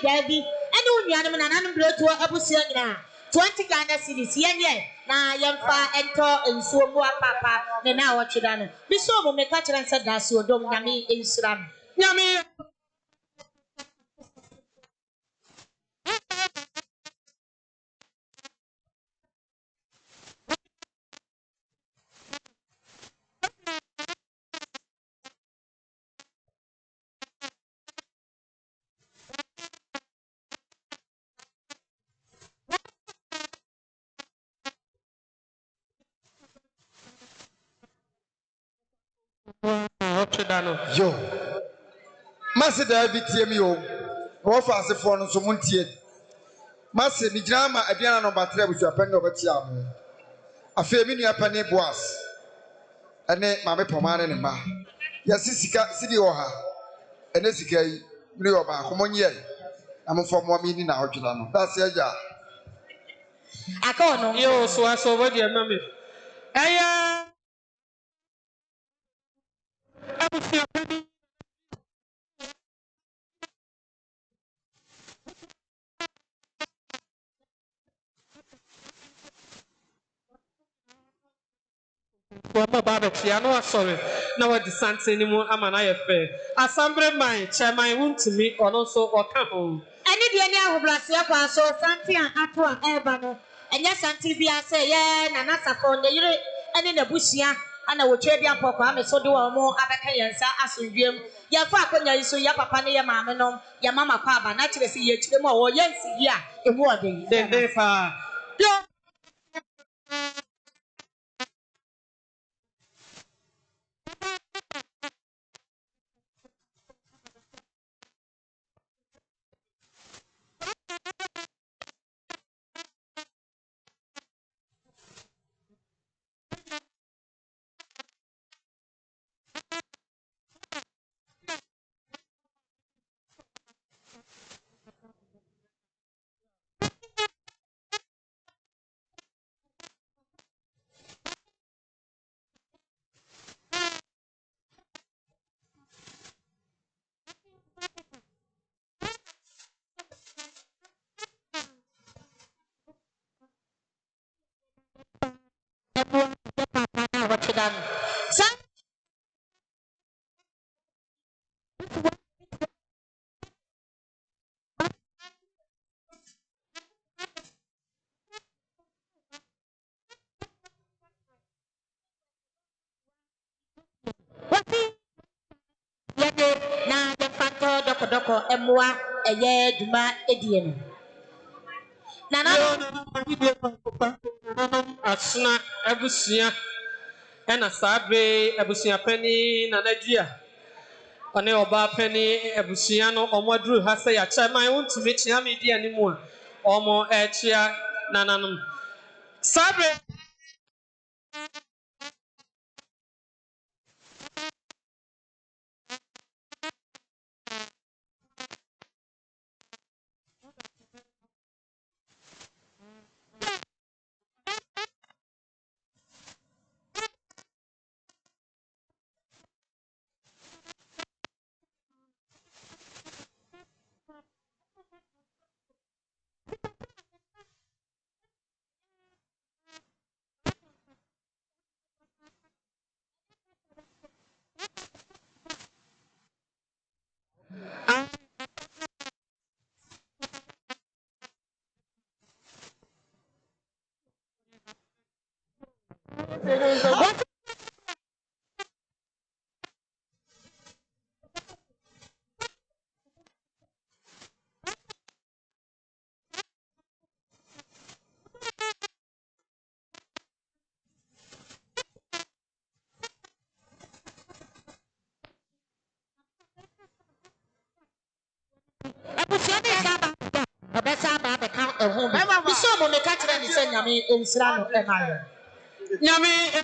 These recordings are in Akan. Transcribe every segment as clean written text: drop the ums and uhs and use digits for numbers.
Debbie, and only animal and animal to a busiana. 20 Ghana cities, yen, na yamfa ento and so more papa, then now what you done. Be so me catch and said that so don't yami in Sram. Yami. Yo, Master David TMO, Office for no Sumunti. Master Mijama, Adriana no Batre with your pen over Tiam. A family up a boss. A name Mamma Pomana and Ma. Yasika City Oha. And Esika, Rioba, Homonia. I'm from 1 minute now, Julano. That's your job. I can't Yo, so I saw what your mammy. Aya, I will see a penny. Well, my barbecue, I know, sorry. Now, what the Santa anymore, I'm an IFA. Assembly, my chairman won't to me, or also, or come home. any the any of Blasia, so Santi and Atua Ebano, and yes, Santi Bia say, yeah, and that's upon the year, and in the Bushia, and I will trade your papa, so do more Abacayans as in dream. Your father, you so your papa, your mamma, your mamma, papa, naturally see you to the more, yes, yeah, a wording. They far. What you done? Some na the Fanto Doco and Moa, a year, Duma, Edian. Nana. Asuna, Ebusia, and a Sabre, Ebusia Penny, Nanadia. One oba penny Ebusiano, or more drew has say, I try my own to reach Yami anymore, or more Echia, Nananum. Sabre. A better account at home. We saw when they catch them and send Yami in Srano and Iron. Yami.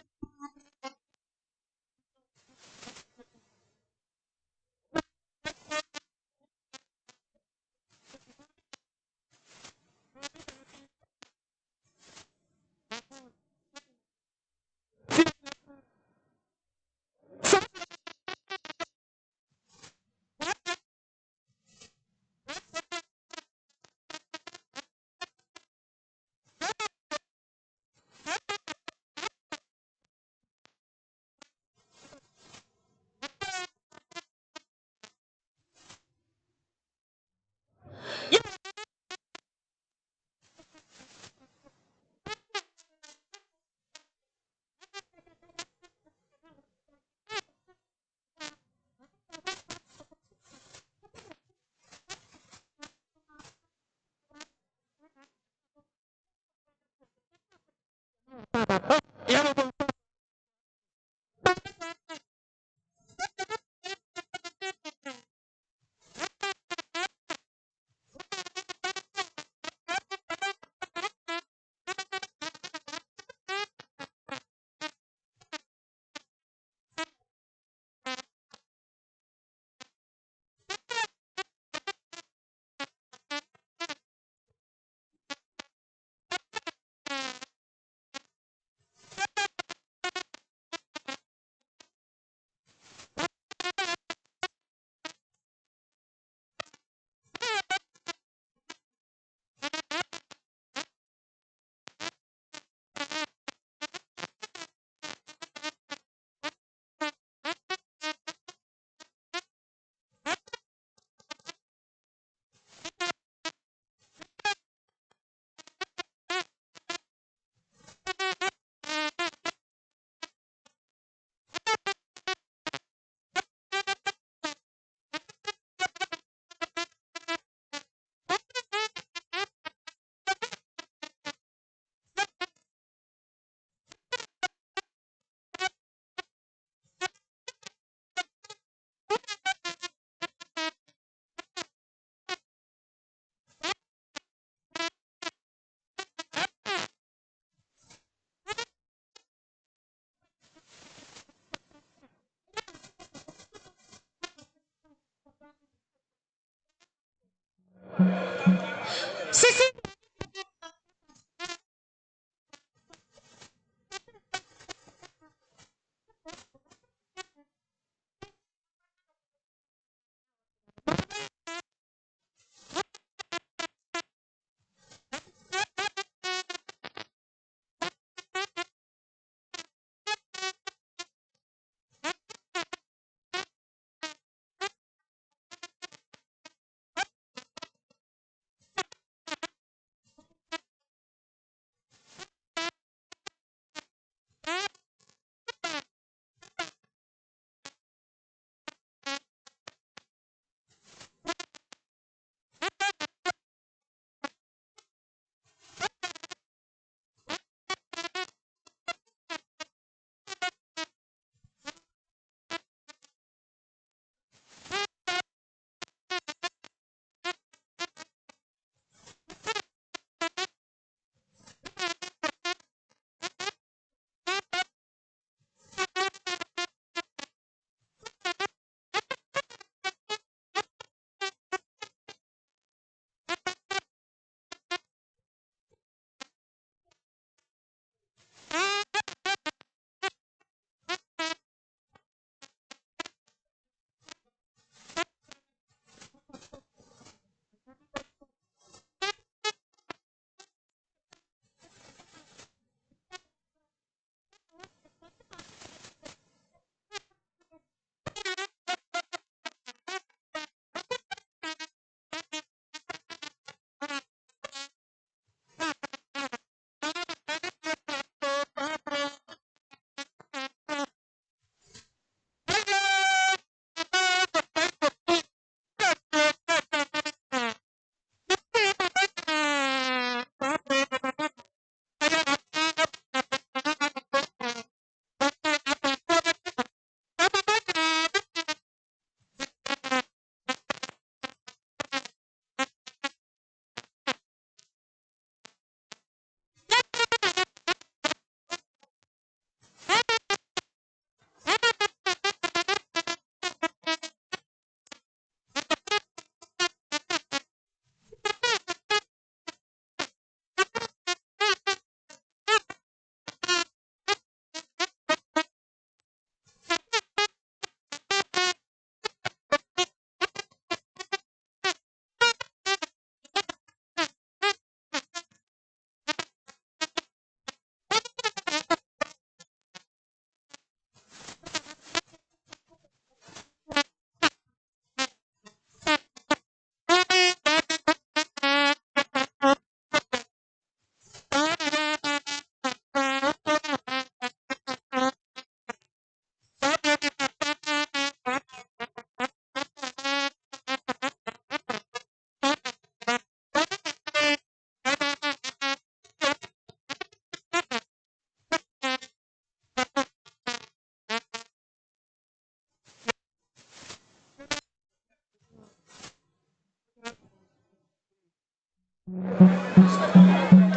Sisi.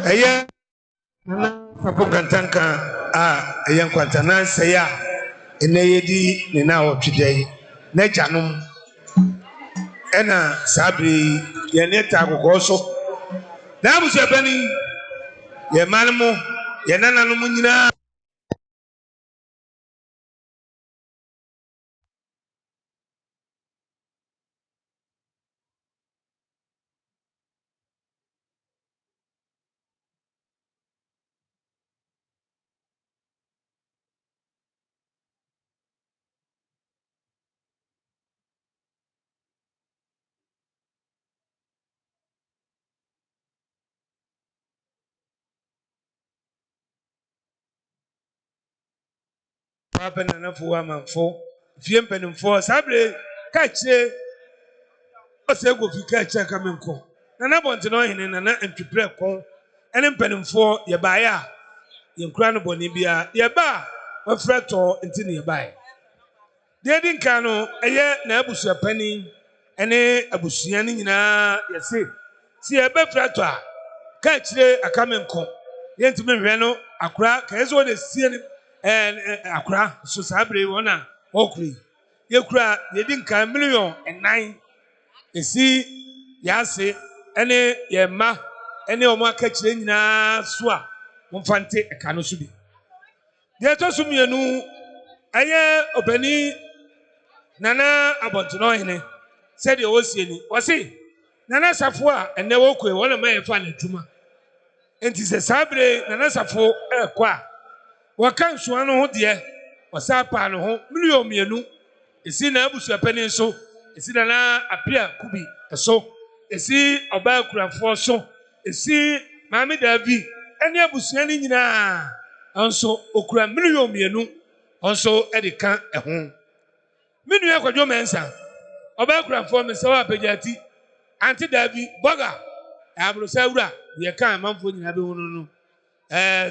Aya MAMPONG KANTANKA aya kwantana saya ene yedi ne na otwedai na janom ena sabri ye ne ta agogoso na abusu bani ye manmo ye nananom nyina papa na fo amanfo fie mpanimfo sabre ka kire osego fika kire kamenko na bonte no hene na ntwepre kon ene mpanimfo ye baaya ye nkura no boni bia ye ba wafreto ntini ye bae de din kanu eye na abusua pani ene abusua ni nyina yese si ye be freto a ka kire akamenko ye ntimi hwe no akura ka yeso de sie ni akura so sabre wona okuri ye kura ye din kan million and 9 esi yase ene ye ma ene omo aka kire nyina so a momfante eka no so bi de to so mienu aye obani nana abontino hene said the ocean was he nana safo a ene wokwe wona ma yefa na tuma enti se sabre nana safo ekwa waka nsuano ho de wasa pa no ho million mienu esi na abusu pani so esi na apia kubi so esi oba kurafo so esi maami davi ene abusu ni nyina anso okura million mienu anso edika ehun minu yakwadwo mensa oba kurafo me se wa pejati anti davi boga abro sawura ye kan manfo nyina be hono no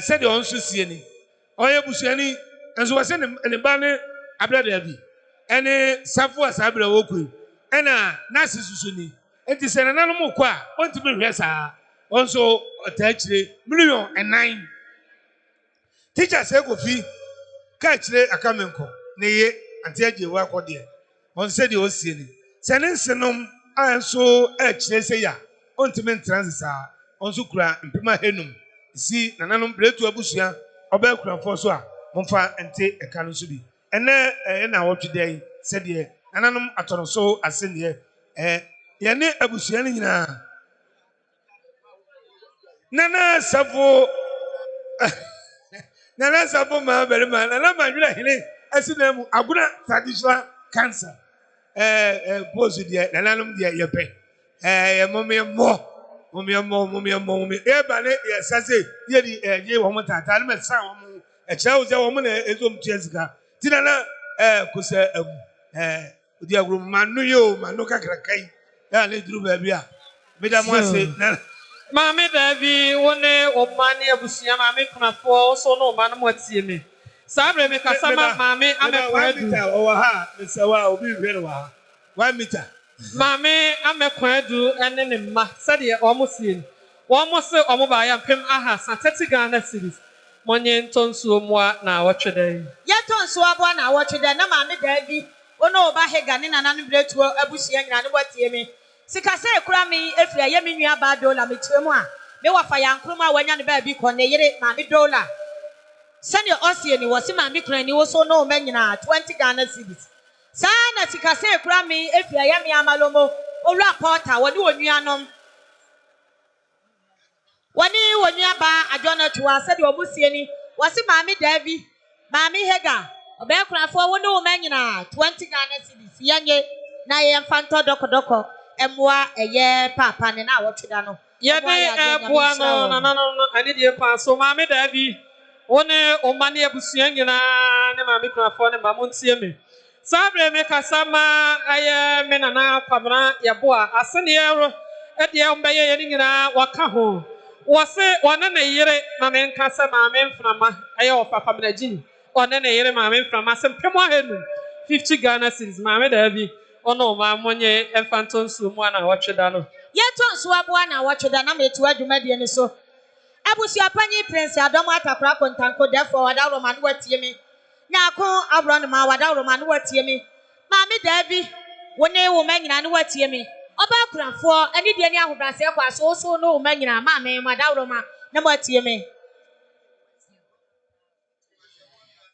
se de onso sie ni oye busuani enso wase ne ba ne abra davi ene safo asabra wokui ena nasi susuni enti se nananom ko a ontimi hwe saa onso otachire million and 9 teacher say go fi ka chire akamenko ne ye anti aje wa akode on se de osie ni se ne nsenom anso chire se ya ontimi trans saa onso kura mpema henum si nananom bretu abusua oba kura fo so a momfa ente eka no so bi ene na wotweden se de nananom atono so asene ye ne abusua ni nyina nana safo nana safo ma bere ma nana ma nwira hene asina mu aguna traditional cancer pose de nananom de ye pe ye momemo e ba ne ye sase ye di ye wo mo tata ne sa wo mo e kira wo ze wo mo na ezom tiesika ti nana kusa odi agro manu yo manu kakrakai ya le duru ba bia me da mo ase na Mami Davi, one of money abusia, Mami Kunafo, so no man what see me. Sabre me kasama, Mami, I'm a 1 meter over her, Mr. Wow, be very well. 1 meter. Mami, I'm a quadu and then a ma, said ye almost seen. One must say, Omobay and Pim Aha, Santeti Ghana cities. Monyen Tonsu Moa now watch a day. Yet on Swabwan, I watch it, and Mammy Davi, or no Bahagan in an unbread to Abusia and what ye me. Sikase krami efia ye menua ba dola metwemu a me wa fa yankroma wanya ne ba bi ko ne yire ma me dola sane osie ni wosi ma me kran ni wo so no ma nyina 20 Ghana cedis sana sikase krami efia ye me amalomo olu apota woni onuanom woni onua ba adwona tuwa sade omusie ni wosi ma me Davi ma me hega oba krafo woni wo ma nyina 20 Ghana cedis yanye na ye mfanto doko emwa eye papa ne na wotweda no ye de boa no ani de pa so Mami Davi one o mane abusua nyina ne Mami Kunafo ne mamontie me sabre me kasama aye me nana kwabra ye boa asene ye e de ombeye ye nyina waka ho wose one na yire na me nkasa Mami Mframa aye o papa me nagini one na yire Mami Mframa sempemo ahenu 50 Ghana cedis Mami Davi ono ma monye enfanton su mu na wotweda no yeton so aboa na wotweda na metu adwumade ni so abusia panyi prince adom atakra kontanko defo wada roma no watie me nyako abron ma wada roma no watie me Mami Davi woni wo manyina no watie me oba kurafo ani de ni ahobrase kwa so no wo manyina ma me wada roma na watie me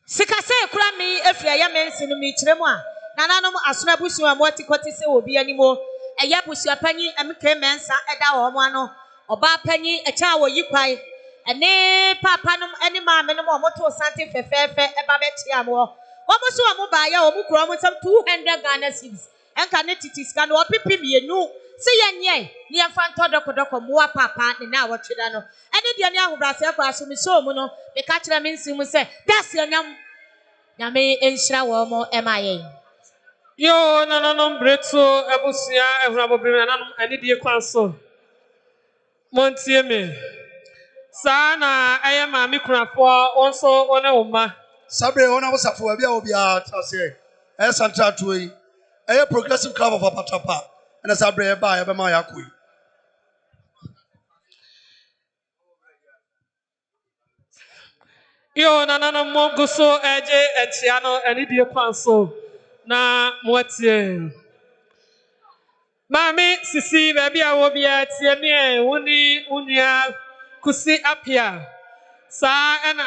sikase kura mi efia ya mensi no mi kiremu a nananom asona busu a moti koti se obi animo eya busu apanyi emke mensa eda wo mo ano oba panyi echa wo yikwai ene papa nom ene maame nom omoto sante fefefe eba beti amo omo so omo ba ya omo kuro omo sam 200 Ghana cedis enka ne titi sika no opipi mienu se yenye ni emfanto dokodoko mo papa ne na wotweda no ene de ni ahobrase kwa so mi so mu no me ka kire mensi mu se das yanyam nyame enhyira wo mo emaye yo no breto abusia ehurabo bere nanom ani de kwanso montie me sana aye Mami Kunafo onso one oma sabre ona wosafo bia obi a trase central to yi progressive club of apatapa and sabre ba ya be ma yakoi yo no mo guso eje etia no ani de kwanso na motie Mami sisi baby a wo bia tie me woni unia kusi apia sa ena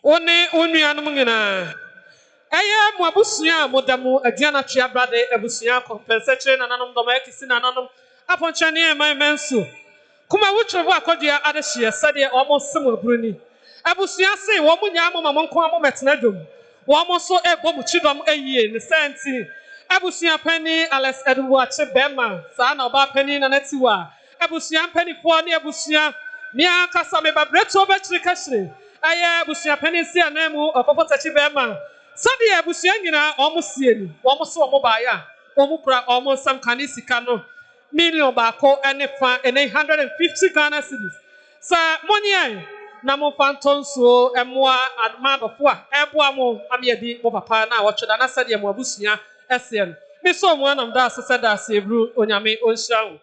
woni unia no ngina eye mo abusua modamu aduana twa brade abusua compensatory nananom doma ekisi nananom aponchane e man mensu kuma wutrobo akodua adehye sade omo semo bruni abusua se wo munya mo mamonko amo metena dom wo mo so ebo mu chidom ayie ne senti abusua pani Alex Edwache Bema sa na oba pani na natiwa abusua pani fo ne abusua ni akasa me babreto ba chirikashire aye abusua pani si anamu okofo tachi Bema sade abusua nyina omo sie ni wo so omo ba ya omo kura omo sam kanisika no million baako ene fa ene 150 Ghana cedis sa money ai na mo fantonso emoa admadofo a eboa mo amiedi mo papa na wotweda na sade mo abusua esien me so mo anam da so sada sebru onyame onhia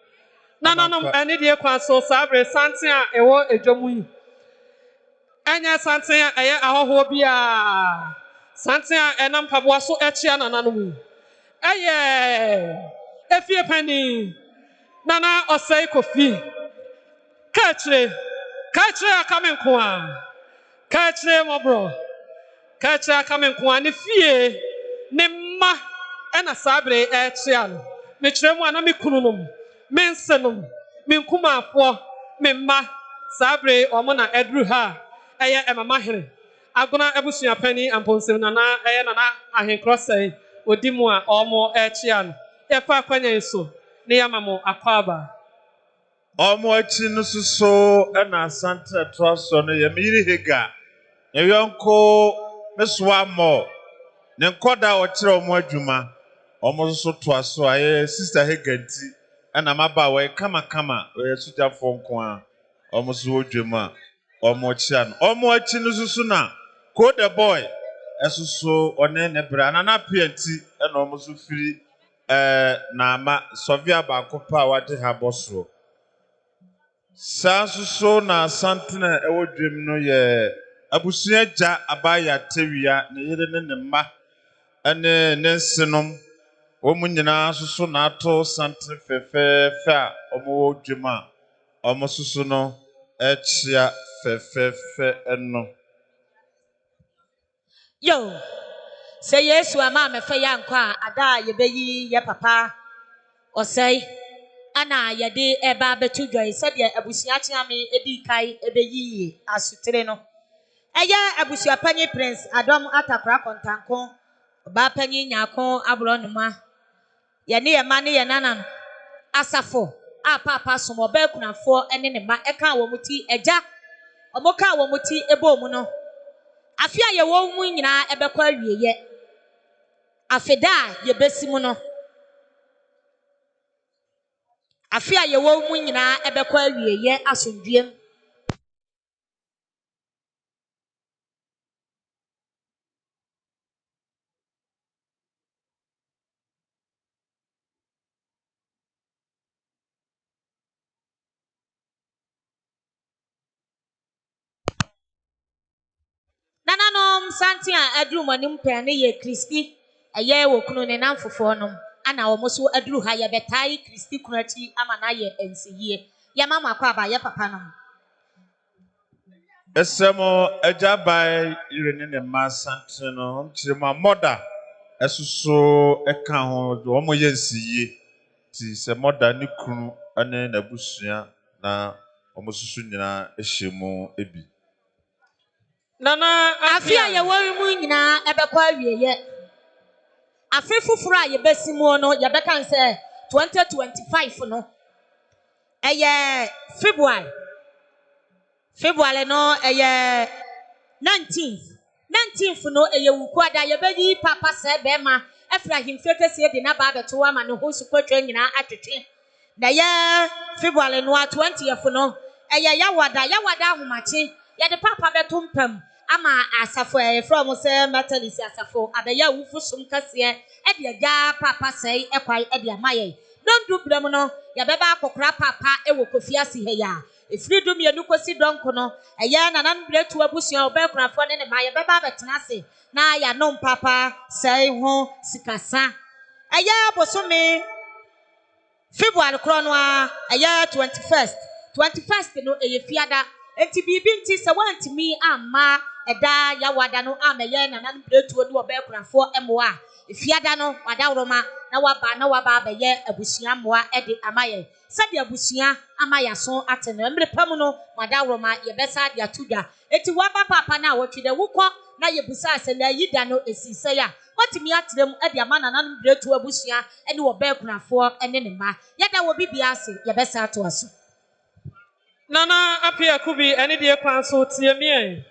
na nanom ene die kwa so sabre santen a ewo edwomu yi enya santen a eye ahoho bia santen a enam paboa so echia na nanom eye efie pani Nana OSEI Kofi Kachre akamen kwa Kachre mobro Kachre akamen kwa ni fie ne ma ena sabre echian me tremu ana me kununum me nsenum me nkumafo me ma sabre omo na edru ha eye emama hene agona ebusua pani amponsem nana eye nana ahenkrosei odimu a omo echian efa kwanya eso ne yamamo akwaba Omo achi no so na asante troso no ye miri hega ye yonko meswa mo ne nkoda o kire omo adwuma omo so to aso aye sister hega nti na maba we kama we sujafo nko a omo so odwuma omo chia no omo achi no so na ko the boy esuso one ne bra na na pienti na omo so firi na ama sovia ba kopa wade ha boso Sansuso na asante na ewo dwem no ye abusua gya abaya tewia ne yere ne mma ene ne nsenom wo mu nyina suso na ato sante fefefe a omo dwem a omo suso no echia fefefe eno Yo, say yes, wa mama fe yankwa ada ye beyi ye papa OSEI ana ye de eba betu dwai said ye abusua chiame edi kai ebeyi asutre no eya abusua panyi prince adom atakra kontanko ba panyi nyako abronuma ye ne ye ma ne ye nana asafo a papa somo ba kunafo ene ne ma eka wo muti eja omoka wo muti ebo mu no afia ye wo mu nyina ebekwa awieye afeda ye besimu no afia ye wo mu nyina ebekwa awieye asondwiem nananom santia adru manim pe ne ye Kristi eye wo kunu ne namfofo nom ana wo so adru ha ye betai Kristi kunati ama na ye ensiye ye mama kwa ba ye papa nom Esemo ejabai ire ne mma sante no nchirema moda esuso eka ho omo yensiye ti se moda ne kunu ane nabusua na omo susu nyina ehyemu ebi nana afia ye wo mu nyina ebekwa awieye afi fufuru a ye besimu no ye beka nse 2025 no eye February no eye 19th no eye wukwada ye bedi papa se be ma Efrahim fekese de na ba beto ama ne ho sukotwa nyina atwetwe na ye February no 20th no eye yawada ahomache ye de papa beto mpam ama asafo from se metalisi asafo abeya wufusum kase e de ja papa se ekwai e de amaye don du brem no ye beba akokra papa e wo KOFIASE he ya efridu mienu kosi donko no eye nanan bretu abusua obekunafo ne ma ye beba betena se na ya no papa sei ho sikasa Aya bosome February kronwa aya 21st no fiada enti bibi nti se wantimi amma eda ya wada no ameye na nan bretuo ni obekrafo emwa fiada no wada woroma na waba abeye abusua mwa ede amaye sade abusua amaya so atene emre pam no wada woroma ye besa dia tuda enti waba papa na wotwede wukọ na yebusa ase na yida no esise ya watimi atrem ede amana nan bretuo abusua ene obekrafo ene ne ma yada wo bibia ase ye besa to aso Nana apia kubi eni die kwanso tie mi.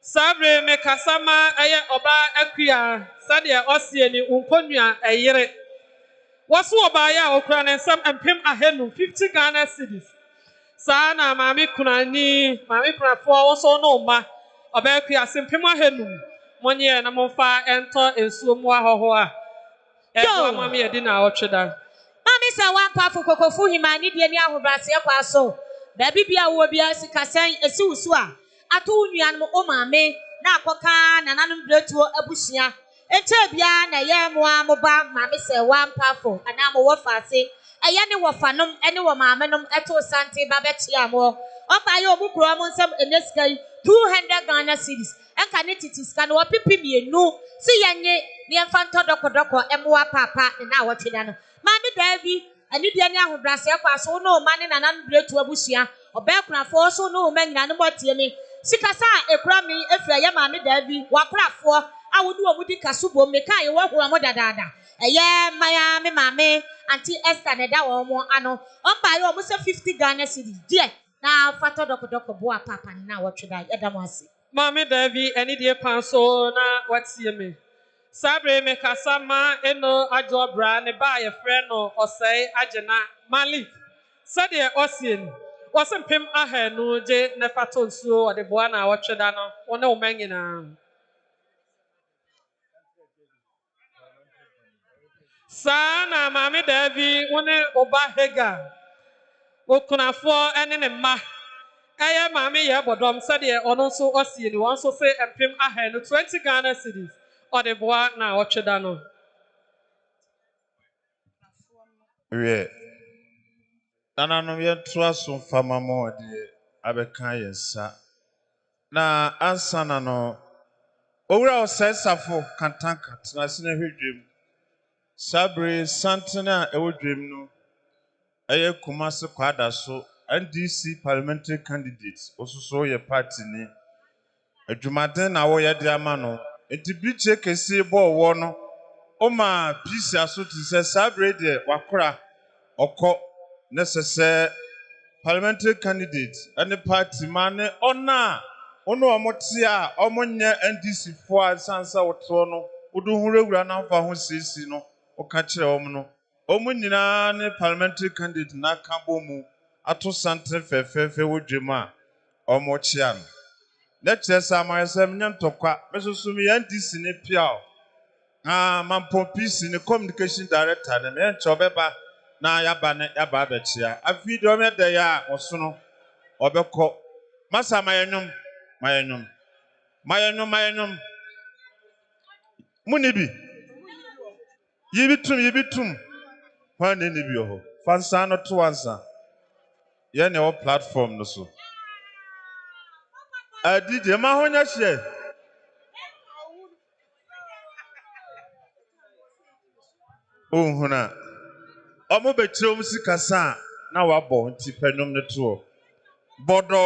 Sabre me kasama aye oba akua sade osie ni unkonua eyire. Wasu oba ya okura ne nsam empem ahenu 50 Ghana cedis. Sa na maami kunafo woso no ma oba akua simpem ahenu. Monye na momfa ento ensuo mu ahoho a. Edo mami edi na otweda. Mami sa wan pafu kokofu himani die ni ahobrase kwa so. Baby bia wo bia sikasan esi wusu a ato nuan mo o maame na akoka na nanum bretuo abusia eche bia na ye moa mo ba maame se wan pafu ana mo wo fase eye ne wo fanom ene wo maame nom eto sante ba betia mo ofa ye obukuro mo nsem eneskai 200 Ghana cedis enka ne titiska no pipi mienu si yenye ne emfanto dokodoko emwa papa na awotweda no maame Davi ani bia ni ahobrase kwa so no mane na nan bretu abusua obekunafo so no manyina no motie me sikasa ekura mi efra ye maame Davi wakurafo awodi omudi kasubo me kai wo ho mo dadada eye maya me maame anti Esther ne da wo mo ano omba ye omo se 50 Ghana cedis die na fato dokodoko bo papa na wotweda yeda mo ase Maame Davi eni die kwanso na watie me. Sabre me kasama eno ajobra ne ba ye frɛ no OSEI agena Malik sade osien wasempem ahanu je ne fato nsuo ode boa na wotweda no wona wo manyina sana Maame Davi wone oba hega okunafo ene ne ma eye maame ye bodom sade ono nso osien won so se empem ahanu 20 Ghana cedis ode boa na wotweda no Wie. Nananom yɛntoa so mfama ma ɔde abɛka yɛn nsa. Na ansa na no, owura OSEI SARFO KANTANKA tena ase na hwɛ dwam. Saa bere santene a ɛwɔ dwam no, ɛyɛ Kumase kwada so NDC parliamentary candidate ososo yɛ party ni. Adwumaden na wɔyɛ de ama no. Enti bikye kɛse bɔ ɔwɔ no, ɔma peace aso te sɛ saa bere deɛ wakora ɔkɔ necessary parliamentary candidate and the party man ona ono omote a omonye NDC fo a sansa woto no wodu hurawura na fa ho sisi no oka kire om no omunyina ne parliamentary candidate na kabo mu ato santre fefefe wodwem a omochia no na kire sa amayesem nyantokwa mesusu mi NDC ne piao mampong peace ne communication director ne me nchobeba na yaba abechia afi do me de ya osono obekọ masa mayenyum munibi yibitum hwan ne bi ho fansa no to ansa ye ne o platform no so adije ma honya hye ohuna omo betire om sikasa na wabọ nti penum ne to bodo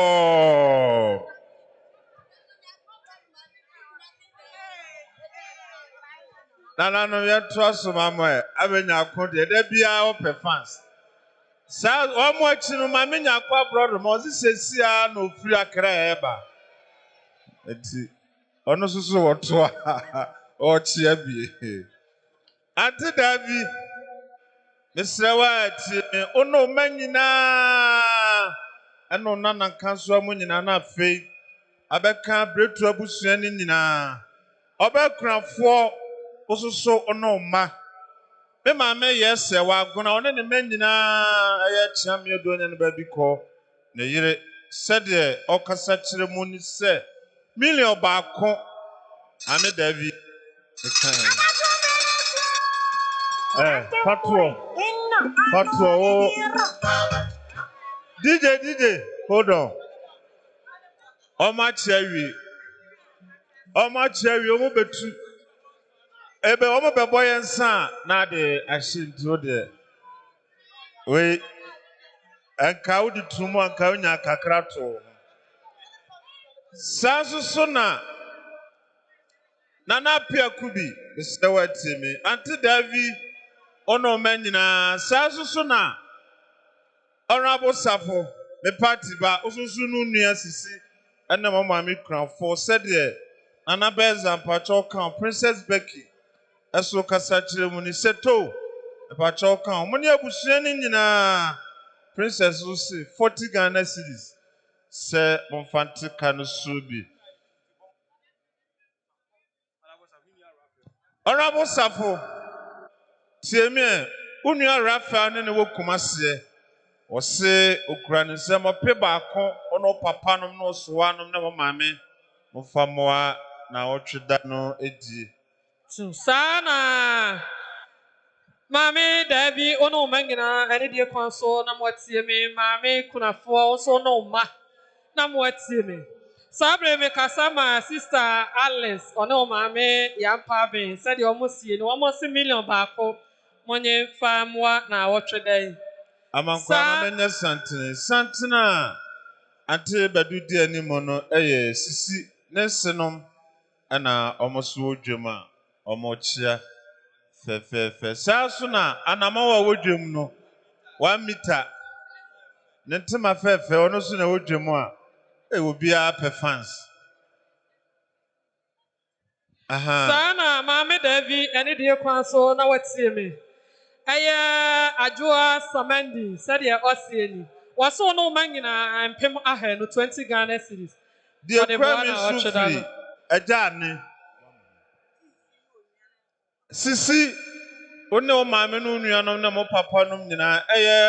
no ya trust mama abenya akode de bia o fans sa omo achi no ma menya akwa brother mo sisi a na ofiri akra eba enti ono susu woto a o chi abie ante Davi Misrewa ti ono manyina eno nana kanso amunyina na afei abeka bretu abusua ni nyina obekrafo ososo ono ma me maame yese wa agona one ne manyina aye chiame odonya ne ba bi ko ne yire sede okasa kire mu ni se million baako ame Davi Patuo. DJ, hold on. Oma cherry, omo betu. Ebe omo beboy ensa na de ashinto de. We enka udi tumu enka unya kakra to. Sansu na Nana Pia Kubi, Mr. Watimi, Auntie Davy, Ono Menina, Sasuna, Honorable Safo, the party bar, Osusunu near Sisi, and the Mamma Crown for said ye, Nana Bez and Patrol Count, Princess Becky, Aso Casachi Muniseto, a Patrol Count, Monia Bushanin, Princess Lucy, 40 Ghana cities, Sir Monfanti Kanusubi. Honorable Safo. Tiemie, unua Rafa ne wo kumase. O se okura ne se mo pe ba ko ono papa nom no so anom na mo maame mo famoa na otweda no edi. Sana. Mami Devi ono mangina ene die kwanso na mwatie me mami kunafo so no ma na mwatie me. Sabre me kasama sister Alice ono mami yampa ben said the almost ye no almost million baako monye famwa na wotwedai. Amankwa ma menye santene ante badu di animo no eye sisi ne senom na omoso odwema omochia fe saso na anamawa wodwem no 1 meter Nentema fefe ono so na wodwemu a obi a pe fans. Aha. Sana mami Devi ene die kwanso na watie me. Aya ajua Samandi said ya osieni. Waso no mangina mpem ahe no 20 Ghana cedis. Die kwami sufri ajane. Sisi one o maame no nuanom na mo papa nom nyina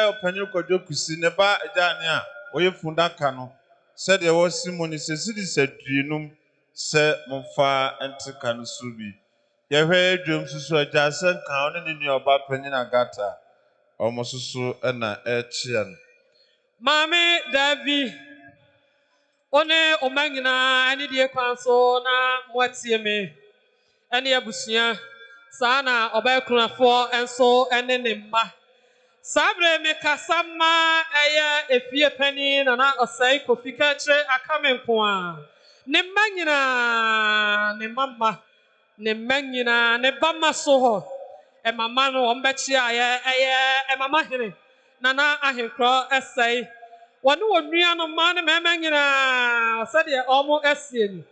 opanyu kodwo kusi ne ba ajane a oye fundaka no said ya wosimoni sesidi sedrinum se momfa entika no subi. Yehwe dwom susu aja senka one ne nua oba panyina gata omo susu na echian. Mami Davi one omangina ani die kwanso na mwatie me. Ene abusia sana obakunafo enso ene ne mma. Sabre me kasama efie pani na OSEI kofika kire akamenko a. Ne manyina ne mama ne manyina ne bama so ho. E mama no ombechi e mama hene na ahenkro esei wonu wonua no ma ne manyina osede omo esie ni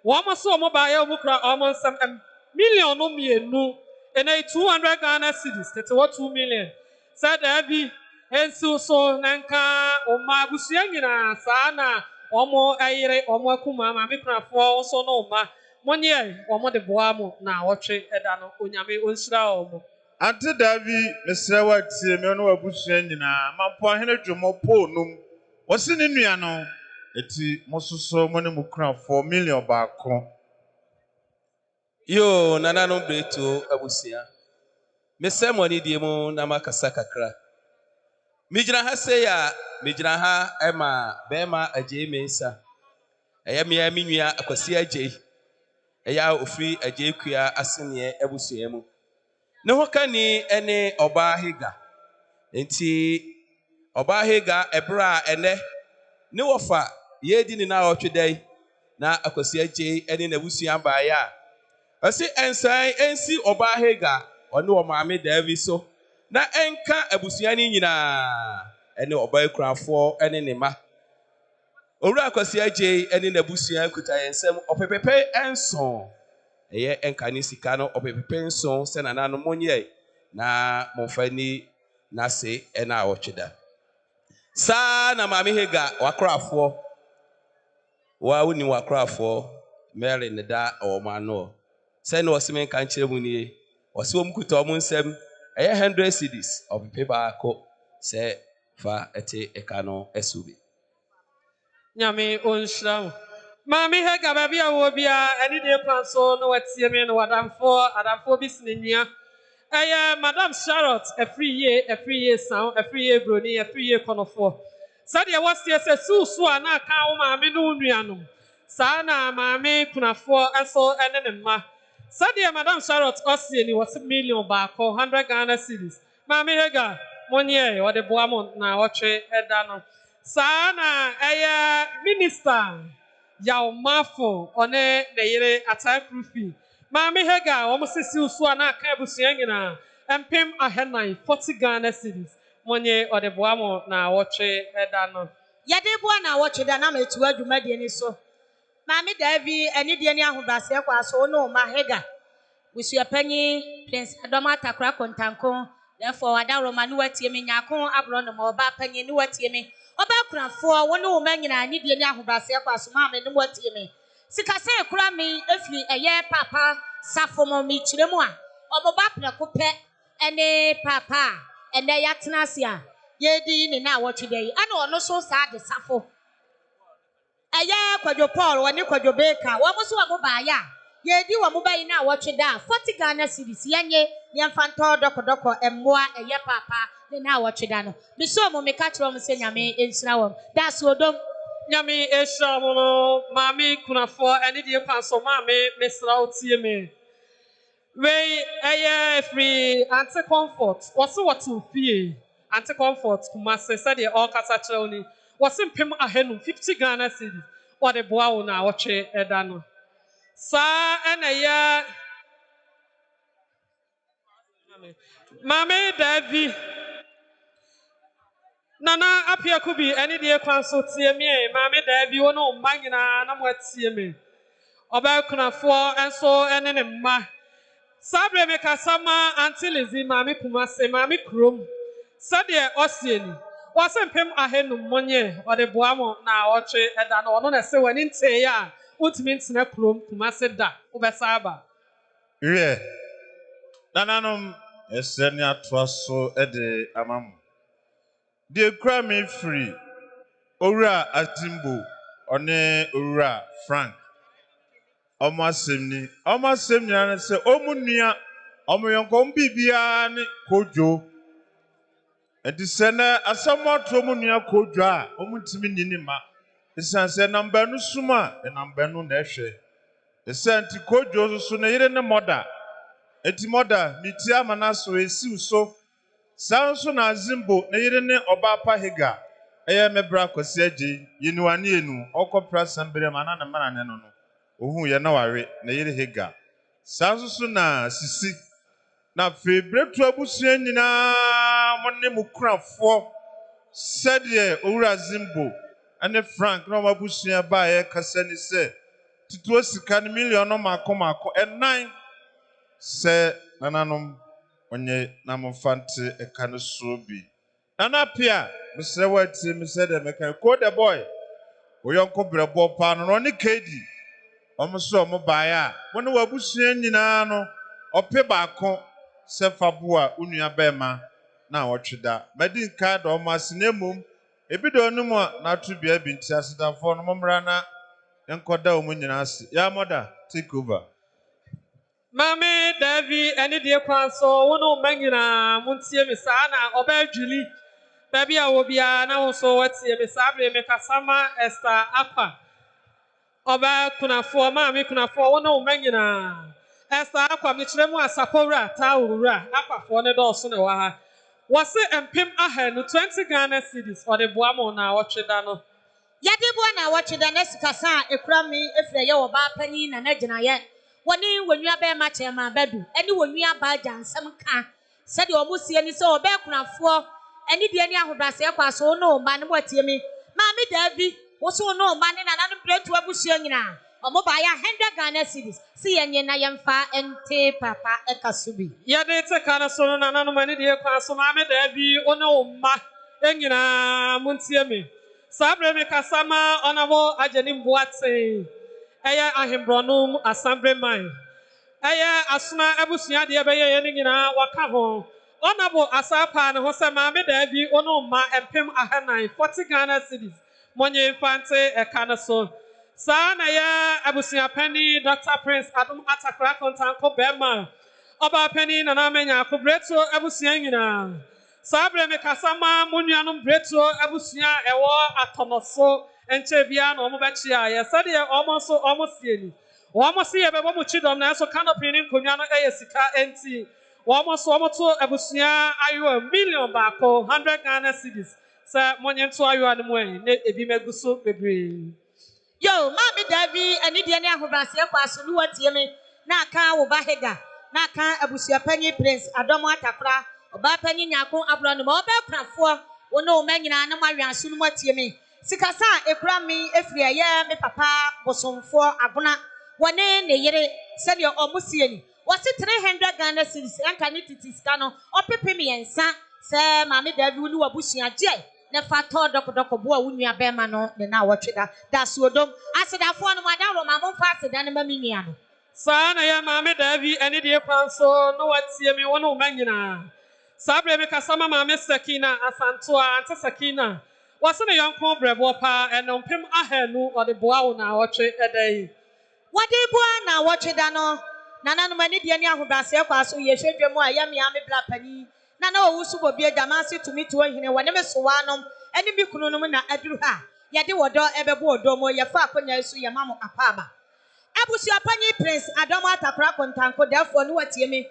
womo so omo ba ya omo kra omo nsam million no mienu ene 200 Ghana cedis tete 2 million said abi ensu so nanka oma busia nyina sana omo ayire omo akuma ma mekrafo so no ma monye omo de boamo na wotwe eda no onyame onsira omo Ante Davi mesrewa tie me no abusua nyina mampo ahene dwomo po num wosi ne nua no eti mososo mo ne mukra 4 million baako. Yo nanano breto abusia mesemo ni die mu na makasa kakra mijira ha se ya mijira ha ema bema aje mensa eya me nua akwasi aje eya ofri aje kua asene abusia mu ne ho kani ene oba hega enti oba hega ebra ene ne wofa yedi ni na otwedai na akwasi aje ene na abusia ba ya Asi ensai ensi oba hega onu o maame Davi so na enka abusua ni nyina ene oba ekurafo ene ne ma Owura akwasi aje ene na abusua kuta yensem opepepe enso eye enka ni sika no opepepe enso se na nanu monye na monfani na se ena awotweda sa na maame hega wakrafo wa woni wakrafo Mary ne da o ma no Send was men can cheer muni, or so mkuta munsem, 100 cedis of paper co, say, fa ete ekano esubi. nyame onsira mami hega babia wobia ene die kwanso no watie me no adamfo bisnenia Madam Charlotte, a free year sound, a free year brony, a free year conofo. Sadia was yes, a so and I cow mammy no nianum. Sana mammy punafo and so and ma. Sadia Madam Charlotte Ossian was $1 million back or 100 Ghana cedis. Mammy Hega, 1 year or the Boamont now watch edano. Sana a minister. Yaw mafo one the yere attack rufi. Mami Hega almost si usua na aka abusua nyina empem ahenan 40 Ghana cedis. Monye or the boamo na watche eda no. Yade boa na watche da na metu adwuma de ni so. Mami Davi eni de ni ahobase kwa so no ma Hega. Busua panyi Prince Adoma Takra Kontanko. Therefore wada Roma no watie me nyako abro no ma oba panyi no watie me. Oba kunafo woni wo ma nyina ni de ni ahobase kwa so ma me no watie me. Sikase kura mi efiri eye papa safomo mi kiremu a oboba preko pe ene papa ene yatena se a yedi ni na watwe dey ana ono so sa de safo eye kwadwo Paul woni kwadwo Baker wo mo so wo ba ya yedi wo mo ba yi na watwe da 40 Ghana cedis yenye yemfanto dokodoko emmoa eye papa ni na watwe da no bi so mo me ka kiro mo se nyame ensira wo da so odom Nyami esha mono mami kunafo eni die kwanso mami mesra otie me. We free anti comfort. What's what to fie? Anti comfort kumase said the all kasa choni. What's in pim ahenu 50 Ghana cedis. Or the boa na watche edano. Sa ene Mami Davi. Nana apia kubi any day kwanso tie me maame da bi wono manyina na mo tie me oba kunafo enso ene ne mma sabre me kasama antilizi maame kumase maame krom sade osieni wasempem ahenu monye ode boamo na oche eda no ono na se wani nte ya utimi ntena krom kumase da obesa aba nananom eseni atoaso ede amamu de kura me free owura Atimbo one owura Frank omo asem ni na se omunua omo yonko mbibia ne kojo edisene asamoto omunua kojo a omuntimi nyini ma esanse namba no suma namba no na ehwe esanti kojo so ne yire ne moda eti moda miti amana so esi so sanso na Azimbo na yire ne oba pa Hega eye mebra kwasi agi yenuane enu okopra sambere mana na mana ne no ohu ye na ware na yire Hega sanso na sisi na febretu abusua nyina monne mukrafo sede owura Azimbo ane Frank na abusua ba ye kasa ni se tituo sika ne million no mako enan se nananom onye na mfante ekane sobi nana pia misre wati misre de meka ko the boy oyonko brebo pa no ni kedi omso omo baaya woni wabusua nyina no ope baako se fabua unua bema na wotweda madin ka do masenemum ebi do no mu na to bia bi nti asedafo no momra na enkoda omu nyina ase ya mother take over. Mami Davi any dear kwanso wono manyina muntie me sa na oba dwili baby a obia na wo so watie me sabre me kasama Esther Akwa oba kunafo mami kunafo wono manyina Esther Akwa me kyeremu asapowura tawura akwafo ne do so ne wa ha wose empem ahanu 20 Ghana cedis or the boamo na wotweda no yade boa na watweda na sikasa ekura mi efre ye oba pani na na gina ye woni wonua be ma chema badu eni wonua ba jansam ka sede omusie ni se obe kunafo eni de ni ahobrase kwa so no ma ne motie mi maami Davi wo so no ma ne na nanu bretu abusua nyina omo ba ya 100 Ghana cedis si yenye na yemfa ente papa ekasubi yade te kana so no na nanu mani de kwa so maami Davi ono ma enyina muntie mi sabre me kasama onabo ajeni mboate aya ahimbronum assembly man aya asuna abusua de be ye ni nyina waka ho onabo asapa ne ho se maami Davi ono ma empem ahanan 40 Ghana cedis monye infante ekana so sa na ya abusua pani Dr. Prince Adom Atakra Kontanko Bema Oba penny na menya ko breto abusua nyina. Sabre me kasama munuanom breto abusua ewo atonoso enche bia na omo bechi aye sade omo so omo sieni. Omo se ye bebo mu chidom na so canopy ni nkonwa no sika enti. Omo so omo to abusua ayo million baako 100 Ghana cedis. Sa monye to ayo anemu ne ebi meguso bebre. Yo, Mami Davi, and Indian Ahobasia, Pasulu, what Yemi, Naka, Ubahega, Naka, Abusia Penny Prince, Adoma Takra, Obapenny Yako, Abron, Mobile for one no man in Anamaria, Sunuma Yemi. Sikasa, a crummy, if we are me papa, Bosom for Abuna, one name, the Yere, said your Omusiani. Was it 300 Ghana cedis and can it Tiscano, or Pepimi and San, Sir Mami Davi, who are bushing a jay. Ne fato doko boa wunya bema no ne na wotweda da so dom asedafo no madaro ma mo fa aseda ne maminia no sa na ya mame Davi ene de kwan so no watie me wono manyina sabre me kasama mame Sakina asanto ante Sakina wase ne yonkon brebo pa enompem ahanu ode boa wo na wotwe edai wade boa na wotweda no nananom ani de ani ahobrase kwa so ye hwedwemu a ya me ame bla pani na owusu bobi adamase tumi to hene wone me sowanom eni bi kununom na aduru ha ye de wodo ebebo odo mo ye fa akonya su ye mamo apaba abusu apanyi prince adomo atakra kontanko defo ne watie me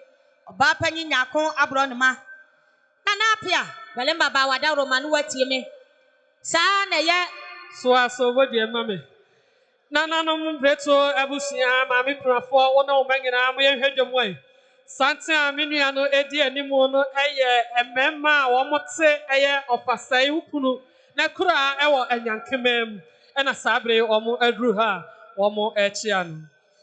oba panyi nyakon abronoma na apia bele mbaba wada roma ne watie me sa na ye so aso bodie mame nananom breto abusia mame prafo wona o manyina mo ye hwedwemu ai Sante aminu ano edi animu no eye emema wo mote eye ofasai hukunu na kura ewo anyankemem ena sabre omo adru ha omo echia no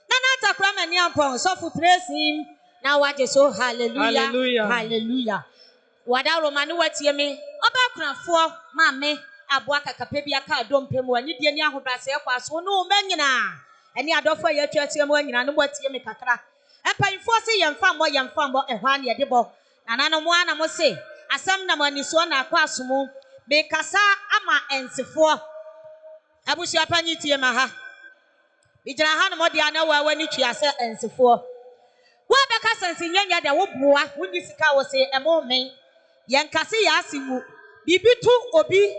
nana takra mani ampon so fu praise him na waje so hallelujah hallelujah wada romani watie me oba kunafo mame aboa kakape bia ka dompem wani die ni ahobrase kwa so no manyina eni adofo ye twetwe mo anyina no watie me kakra Epainfo se yemfa mo ehwa ne de bo nanano mo ana mo se asam na mani so na akwa asomo be kasa ama ensefo abusu apanyi tie ma ha bijira ha no mo de ana wa wani twa se ensefo wa be kasa nsinyanya de wo boa woni sika wo se emo men yenkase ya asimu bibitu obi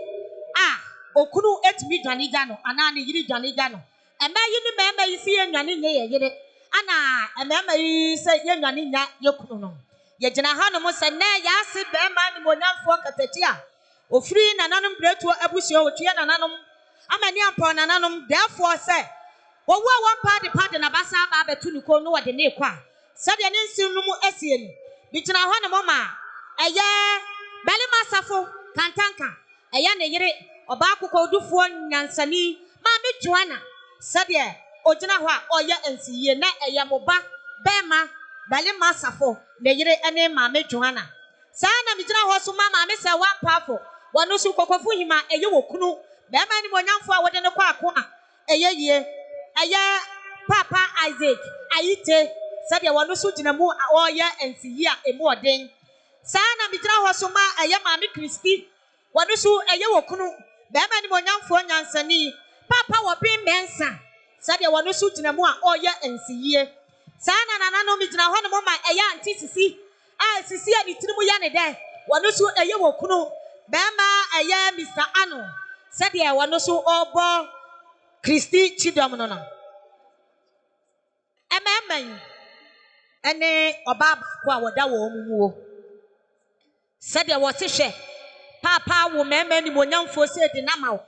okunu etimi dwane gano ana ne yiri dwane gano emayi ni mema yi si enwane nye yere ana emema yi se yenwane nya yekunu no ye gina ha no mo se na ya se be ma ni monyamfo katati a ofiri nananom bretu abusuo otue nananom amani ampo nananom therefore se wo one party na basa ba betu ni ko no wode ne kwa se de ne nsi no mu esie ni bi gina ha no mo ma eye belima safo kantanka eye ne yire oba akukọ odufuo nyansani ma me Joanna sade ogina ho a oye ensiye na eye moba bema bale masafo ne yire ene ma me Joanna sana mi gina ho so ma me se one powerful wonu su kokofu hima eye wokunu bema ni monyamfo a wode ne kwa akọ a eye yie eye papa Isaac ayite sade wonu su gina mu oye ensiye a emu oden sana mi gina ho so ma eye ma me Christy wonu su eye wokunu bema ni monyamfo nyansani papa wo bin mensa sade wonu su gina mu a oye ensiye sana nanano mi gina ho no mo ma eye anti sisi sisi a ni tirimu ya ne de wonu su eye wokunu bema eye Mr. Ano sade wonu su obo Christy Chidom no no ememman ene obaba kwa woda wo muwo sade wo se hwe papa wo mema ni monyamfo se de nama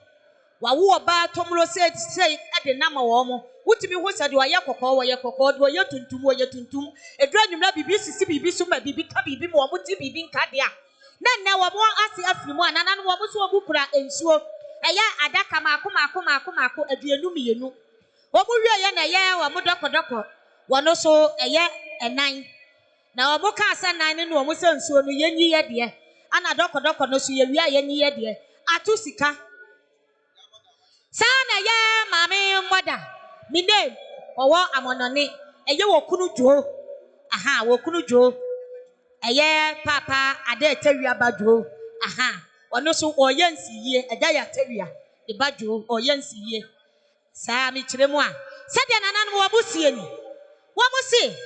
wa wo ba tomro se de nama wo mo wutimi ho sade wa ye kokko do ye tuntum edra nwumra bibi sisi bibi so ma bibi ka bibi mo mo ti bibi nka de a na wo mo ase afiri mu anana no wo mo so obukura ensuo eye adaka maako aduanu mienu wo mo wie ye na ye wo mo doko wono so eye enan na wo mo ka asa nan ne wo mo se ensuo no ye nyi ye de ana doko no so ye wi aye nyi ye de atu sika sana ye mame moda mi name owo amonone eye wokunu jo wokunu jo eye papa ade tawia bajo wono so oye nsiye eja ya tawia de bajo oye nsiye sa mi kiremu a sade nanan wo busie ni wo musi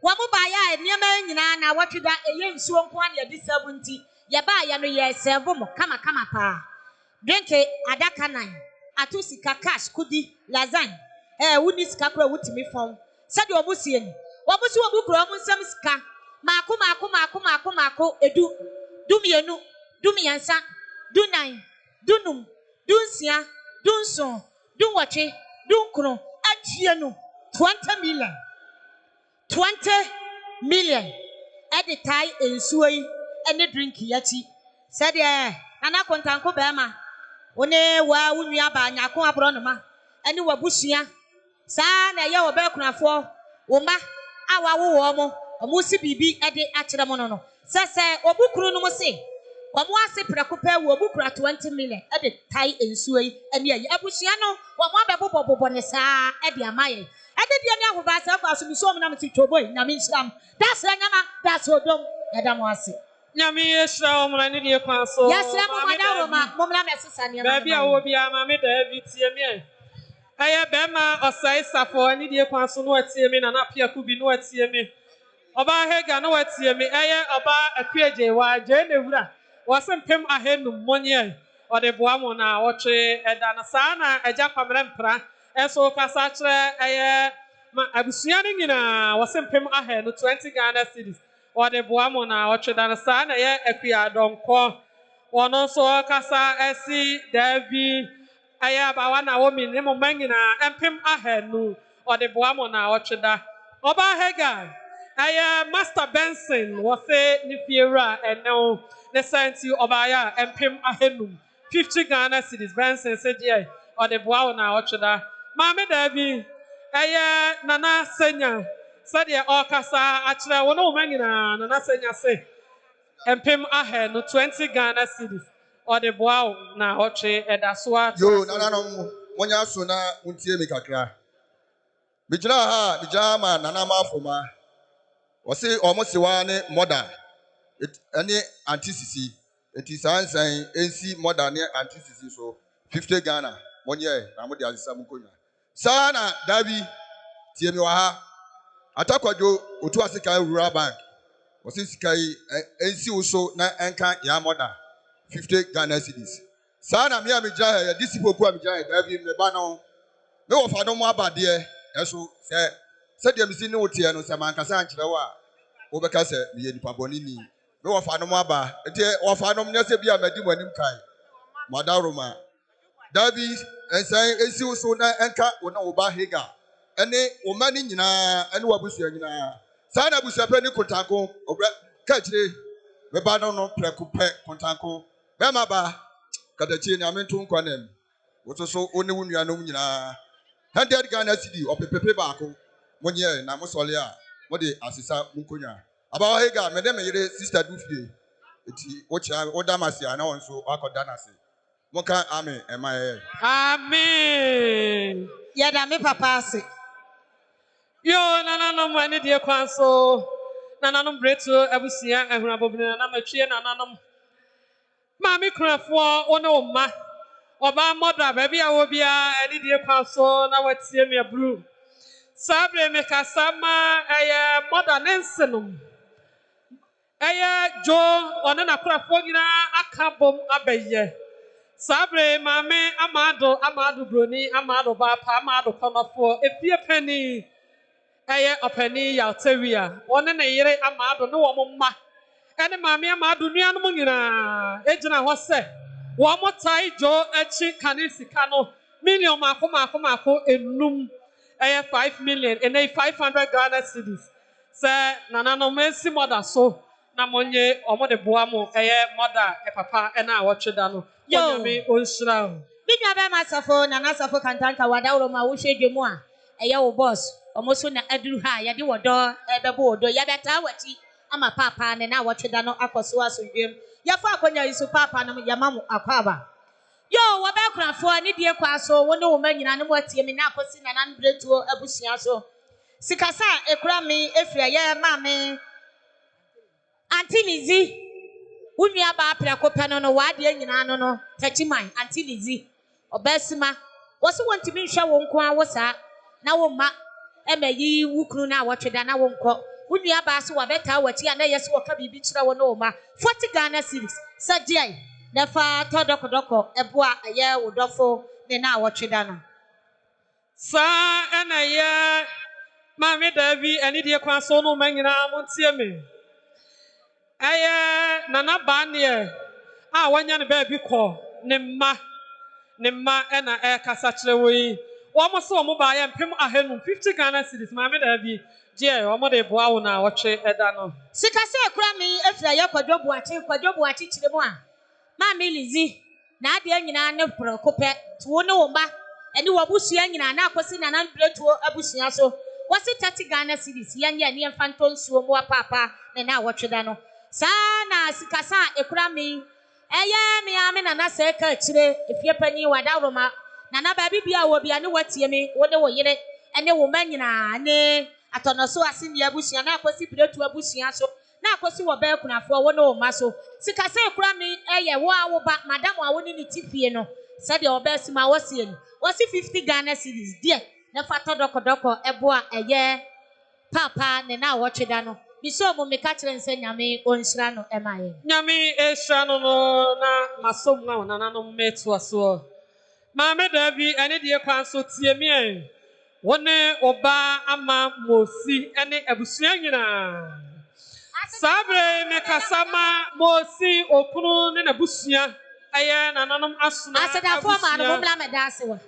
Wamubaya, Niama Nina, what you got a young swan quan, your disability, Yabaya, no, yes, servo, kama pa. Drink it, Adakanine, Atusika cash, kudi, lasagne. Wouldn't scapra would me from. Said your Musian. What was your book, Roman some ska? Mako, edu. Do me a no, do me answer, do nine, do num, do sia, do so, do watch, do crow, at Giano, 20 million. 20 million. At the tie in Suey and the drink yeti. Said, and I contanko Bama. One wa unyaba nyako abronoma. Any wabusia. Sana yaw bekuna for Oma awa womo. Omusi bibi ede achiramono. Sase obukuru no mose. Wamwase prakope wobukura 20 million at the tie in Suey and ye abusiano wamwa bebo ne sa ede amaye. I did the young myself as we saw me to boy, Namisam. That's Ranyama, that's Odom, Adamwasi. Nyami Shao Manidi Council. Yes, Mamma, Messania. Baby, I will be a mammy, David Tiamian. I Bema OSEI SARFO any dear council, no Tiamin, and up here could be no Tiamin. Oba Hega, no Tiamin, Oba a Quaje, why Jenna wasn't Pim ahead no money or the Buamona, or Tre, and Anasana, a Japan Emperor. So Casatra, I was young in a was in Pim ahead, 20 Ghana cities, or the Buamona, or Chedana, a queer don't call. One also Casa, SC, Davy, I have a woman, Nemo Mangina, and Pim ahead, no, or the Buamona, or Cheda. Oba Hega, I Master Benson was a Nifiera, and no, the science you Obaya, and Pim ahead, 50 Ghana cities, Benson said, yeah, or the Buamona, or Cheda. Mama Davi, Nana Senya, Sadia Okasa, Achra, one old man, Nana Senya say, and Pim ahead, no 20 Ghana cities, or the Bow now, Oche, and Aswa. Yo, Nana, when you sooner, Untie Mikakra. Bijama, Nana Mafuma, was say almost one modern. It any antithesis. It is answering AC modern antithesis, so 50 Ghana, 1 year, Namudi Alisamukoya. Sana Davi Tiemiwaha Atakwajo Utuasika Rural Bank was this guy NC also na Anka Yamoda 50 Ghana cedis. Sana Mia Mijaya, this people who are Mijaya, Davi Mebano, no of Adomo Abadia, as you said, you see no tear no Samanka Sanchrawa, Obacasa, Mie Pabonini, no of Anomaba, a tear of Anom Nasabia Medium Kai, Madaruma. Davi and saying, as you so na Anka, or no Bahega, and they Omani and Wabusia. Sana Busapeni Kotanko, or Catchy, Rebano no Precupe, Contanko, Bamaba, Catachin, Amentun Quanem, was also only when you are known. 100 Ghana city or Pepe Baco, 1 year, Namosolia, what the Assisa Mukunya. About Hega, Madame, sister Duffy, which I order Masia, and also Akodanasi. Moka Ame, am I? Amen. Yada me papa say. Yo, Nana no money, dear council. Nana no breto, Abusia, and Rabobina, and I'm a chain, and Nanam. Mammy Craft, one oh ma. Oba mother, baby, I will be a dear council, now what's me a brew. Sabre make a summer, a mother Nansenum. Joe, on an aquafogina, a cabum abaye. Sabre, mamma, Amado Bruni, Amado Bapa, Amado Conafo, a few penny, a penny, Yalteria, 1 year, Amado, no woman. And mammy, Amado, Nianmungina, Ejana was said. One more tie, Joe, Echi, Canisicano, million Mako, and Num, 5 million, and 500 Ghana cities. Sir, Nana, Mercy, mother, so. Namonye omo de boamo mother papa na watch dano yo me onsra Binya be masafo na nasafo kantanka wada ma wo hwedwemu a wo boss omo so na aduru ha ye de wodo bebo wodo ya beta wati ama papa ne na watch dano akoso asodwem ya fa akonya isu papa no ya mamu akwaba yo wo be krafo ne die kwa so wo ne wo manyina ne watie me na akosi na nan bretuo abusia so sikasa ekura me efia ye ma me Auntie Lizzie, unya ba prakopano no wade nyina no no tachiman Auntie Lizzie obesima woso wontimi hwa wo nko a wo sa na wo ma emayi wukunu na wotweda na wo nko Unia bass wa beta what ya na yes waka bibi chira wo no ma 40 Ghana cedis sadia na fa to doko eboa aye wodofo ne na awotweda no Sa ena ye Mami Davi ani die kwa so no manyina montie me aye nana ba ne a wanya ne ba bi ko ne mma ena kasa kire wo yi wo mo so mo ba ye mpem ahenu 50 Ghana cedis Mami Davi je wo mo de boa wo na wotwe eda no sika se kura mi efra ye kwadwobuachi chire mu a Mami Lizi na ade anyina ne proko pe to ne wo mba eni wo busua anyina na akosi na nan bretuo abusua so wasi 30 Ghana cedis yanye ne mfanto nsuo mu papa na wotweda no sana sika sa ekura mi eye mi ame na se ka chire efie panyi wada roma na ba bibia wo bia ne watie mi wo ne wo yire ene wo manyina ne atonoso ase ne abusua na akosi bretuo abusua so na akosi wo ba kunafo wo ne wo maso sika sa ekura mi eye wo awo ba madam awo ni tifie no se de obesi ma wosie ni wosi 50 Ghana cedis die na fato doko eboa eye papa ne na wotweda no biso mo meka kire nse nyame onhyira no emaye nyame ehya no no na masom na nananom meto aso Mami Davi ani die kwa so tie mi wone oba ama mosi ene abusua nyina sabre mekasama mosi okunu ne nabusua aye nananom asuna aseda fo ma no mumla medase wa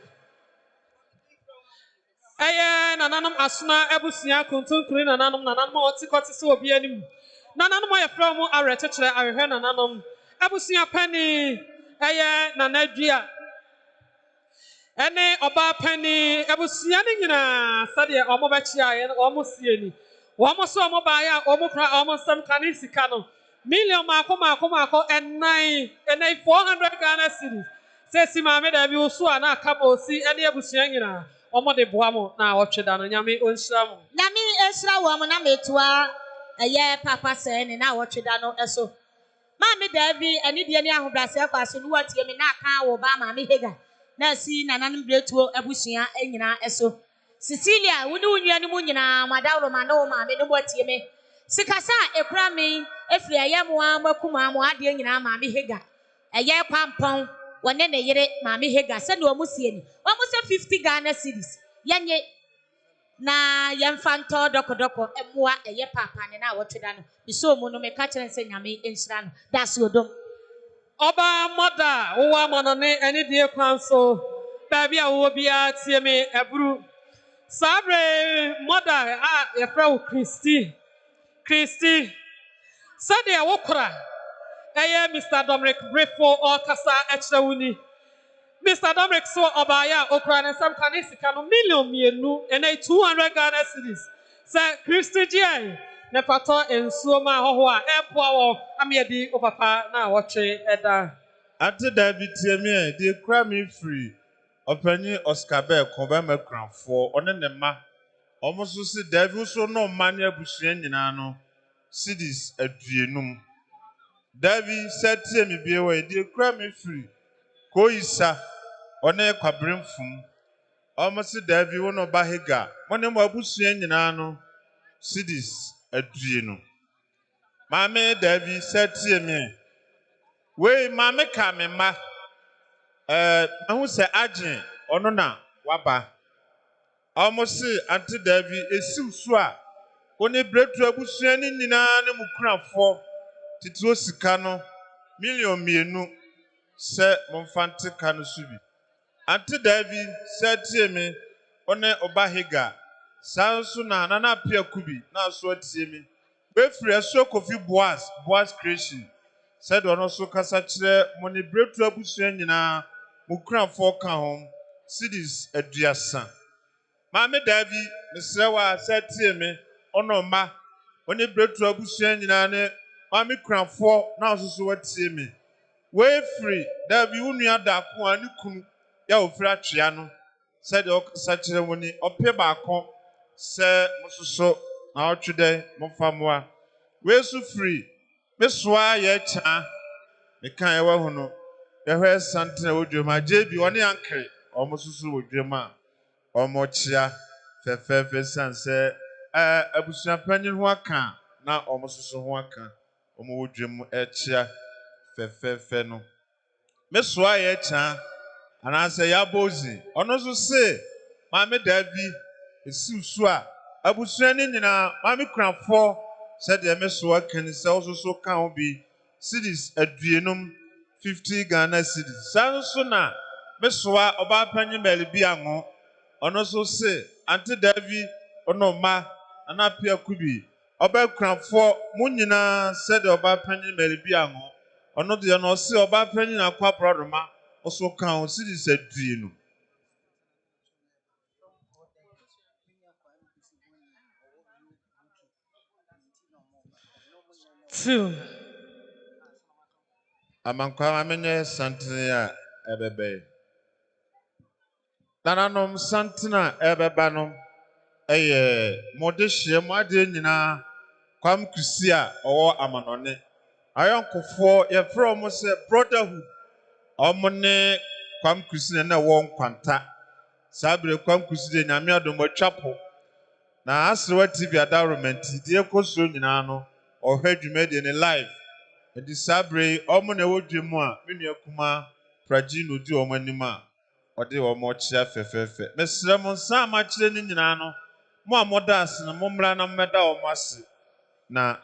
aye nananom asuna abusua kuntunkuri nananom otikoti so obi anim nananom aye fra mu aretechire ahwe nananom abusua pani aye nanadua ene oba pani abusua ni nyina sade omo bechi aye omo sieni omo so omo ba ya omo kra omo sam kani sika no million mako enai 400 Ghana cedis se si Mami Davi usu ana akabo si ene abusua nyina omo de boa mo na wotweda no nyame onhyira mo nyame ehira wo mo na metua eye papa se ne na wotweda no eso Mami Davi ani die ni ahobrase kwaso no watie me na aka wo ba Mami Hega na si nanan bretuo abusua anyina eso Cecilia woni wunua ni mu nyina madawro ma na wo Mami no watie me sikasa ekura me efri ayemo amakuma mo ade anyina Mami Hega eye kwampon wone ne yire Mami Hega se ne omusie ni omusie 50 Ghana cedis yanye na yemfanto doko emoa eye papa ne na wotweda no biso mu no meka kire nse nyame enhyira no dase odom Oba moda uwa manone eni die kwanso baby a wo bia tie me ebru sabre moda a yefra wo Christy sade a wokra eye Mr. Dominic Brefo or kasa echrawuni Mr. Dominic so obaya okra na sam kanisika no million mienu ene 200 Ghana cedis say Christy J ne fato ensuo ma hoho a empoa wo amedi opapa na wotwe eda Ante David Tiemie, the crime free. Openi Oscar Bear, Convema Cranford, on the ma. Almost see David so no money bushen in ano. Cities at Vienum. David said to me, be away, the crime free. Koisa, on a quabrim fum. Almost see David one of Bahiga, one of my bushen in ano. Cities at Vienum. Mammy David said to me, we mama kame ma ahu se agin ono na waba almost anti Davi esiw so a oni bretu abusua ni nyina ne mukrafo titiro sika no million mienu se momfante ka no subi anti Davi se tie me one obahega sanso na nana pia kubi na so tie me we free so kofi boas creation said ono so kasa kire moni bretu abusua nyina mukranfo ka hom cities aduasa Mami Davi misrewa said tie me ono ma oni bretu abusua nyina ne mami kranfo na so watie me we free Davi unua da ko ani kunu ya ofra twea no said o kasa kire moni ope ba ko se musoso na otwede mofamwa we su free meswa ye cha me kan ewa huno ye hwe sante na wodwema jebi woni ankre omo susu wodwema omo chia fefefe sanse abusuapanyin ho aka na ɔmo soso ho aka ɔmo wodwem ɛkyia fɛfɛɛfɛ no mesoa yɛ kya anaasɛ yabozi ɔno nso se maame daabi esiw so a abusua ne nyinaa maame kunafo sɛdeɛ mesoa kan sɛ ɔsoso ka ho bi cities aduenum 50 Ghana cities saa nso na mesoa ɔbaapanyin mɛlibi ango ɔno nso se ante daabi ɔno ma anapia kubi ɔbɛkunafo mu nyinaa sɛdeɛ ɔbaapanyin mɛlibi ango ɔno deɛ no ɔse ɔbaapanyin akwa prodoma ɔso ka ho cities aduenum. Amankwa amenye santene a ebebe. Nananom santena ebeba no eye modehye moade nyina kwam kusi a owo amanone. Ayonkofo ye fro mo se brotherhood. Omone kwam kusi na wo nkwanta. Sabre kwam kusi de nyame adom atwapo. Na asrewa TV adawrement die ekoso nyina no ohwadwumade ne live. Edi sabre omo na wodwemu a menua kuma pragino di omo anima ode omo chia fefefe mesrɛ mo nsa ma kyerɛ ni nyina no mo amoda ase no mo mmra na mmeda omo ase na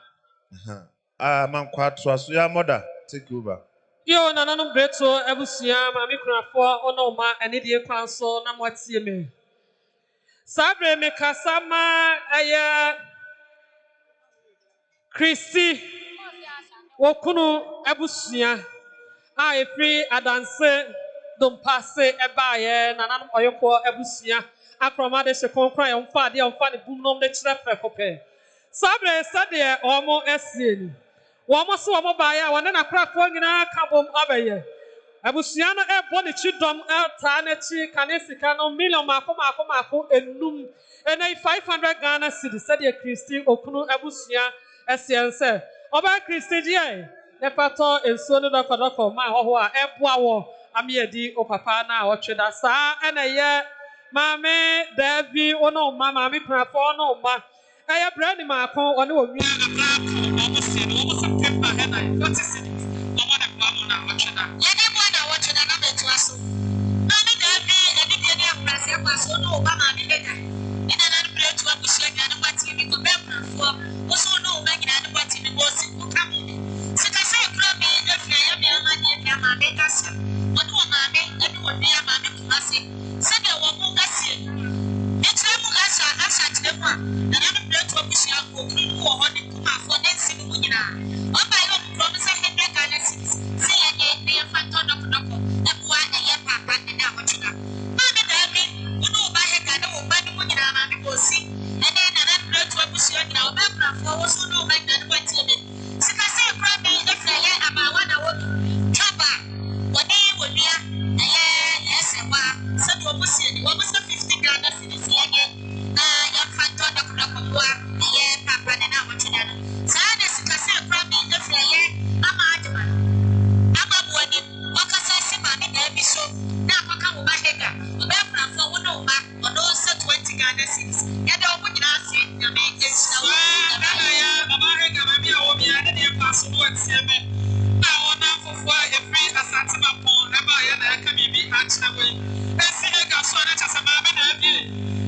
mankwa aso ya moda take over yo nananom breto abusua maame kunafo ono ma ene die kwan so na motie me sabre me kasama aya Christy Wokunu abusua a efri adanse dompase ebaye nananom oyoko abusua akroma de se konkran yomfa de yomfa ne bumnom de kyerɛ prekope sabre sade omo esieni womo so womo baye a wone nakrafo nyina kabom abaye abusua no ebo ne chidom ta na chi kanesika no million mako enum ena 500 Ghana cedis sade Christy okunu abusua esiense oba Christy die ne pato ensuo no dokodoko ma hoho a eboa wo amiedi o papa na otweda saa ena ye maame davi ono ma maame prafo no ma eye brand mako one wo nua abrako omo se no omo september hena 40 cities omo ne kwamo na otweda ye ne bo na otweda na betu aso maame davi edi bi ne afrase kwaso no ba maame bega ina na bretu abusia gana kwati mi ko be prafo oso no ba gina na kwati mi bo si ko kamo sikase kura mi efia ya mi ama ni efia maame kasa odo maame edu obi ya maame kumase sebe wo mu kase etremu asa tremu a na na bretu abusia ko kunu wo ho ne kumafo ne nsi mu nyina oba yo promise hebe kana se ya ne ya fato doko ebua eye papa ne na hotuda maame da bi odo ba he kana wo ba ne mu nyina maame ko si ene na na bretu abusia nyina oba brafo wo so no ba nyina ne kwati ne sikase kura mi efia ya abawa na wo chaba wodua esewa said wo musie ni wo musie 50 Ghana cedis yege ya fato doko ye papa ne na wotena no saa de sikase kura mi efia ye ama adema ama buani wakasa sima ne na bi so na akaka wo ba hega oba frafo wo no ba ono se 20 Ghana cedis ye de wo nyina ase na me esina wo na ya oba hega ba bia wo bia ne de paso wo tie me na wona fofo a efri asante MAMPONG eba ya na aka bibi achina we esi ne ga so na chasa ma be na bi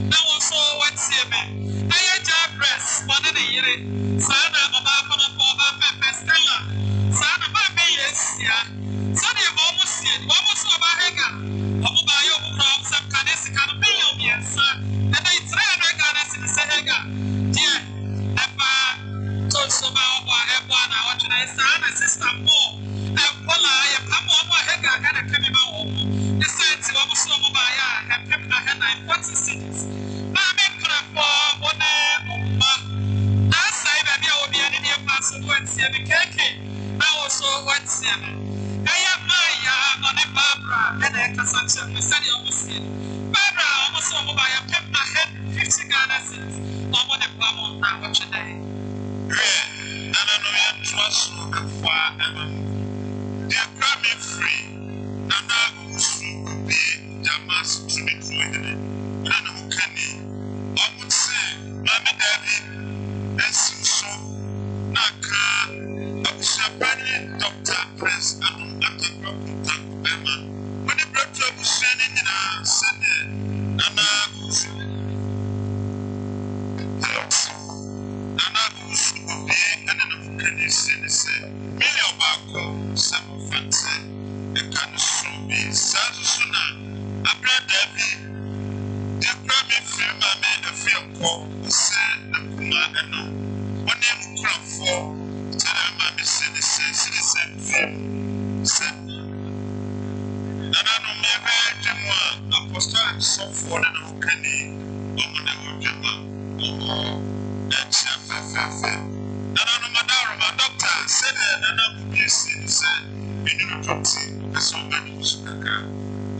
na wo so watie me aye ja press wona ne yire saa na oba kono po oba pepe stella saa na ba be yesia saa na mo mo sie mo mo so oba hega omo ba yo mo from sam kanesi kan be yo biensa na dai 300 Ghana cedis hega die eba to so ba obo eba na wo tuna saa na sister mo ebola ya kamo obo hega kana kemi ba wo the site wo so mo ba ya pep na hena 40 cities ma me krafo wona umma asai ba bia obi ani ne pass wo tie me keke na wo so watie me aya maya one Barbara na kasa che me sani omo sie Barbara omo so mo ba ya pep na 50 Ghana cedis omo ne kwamo na wo tweda nana no ya trust no kafa they are coming free. Nana who be Jamas to be true. Nana who can I would say, Mammy Daddy, Debbie, the Grammy film, I made a film called Said Nakuma and one name crop for tell my citizen film. Said, and I know me very genuine, apostle, so for the Kenny, woman, and that's a fair. And I know my doctor said, and I'm busy, said, you know, there's so many Musaka.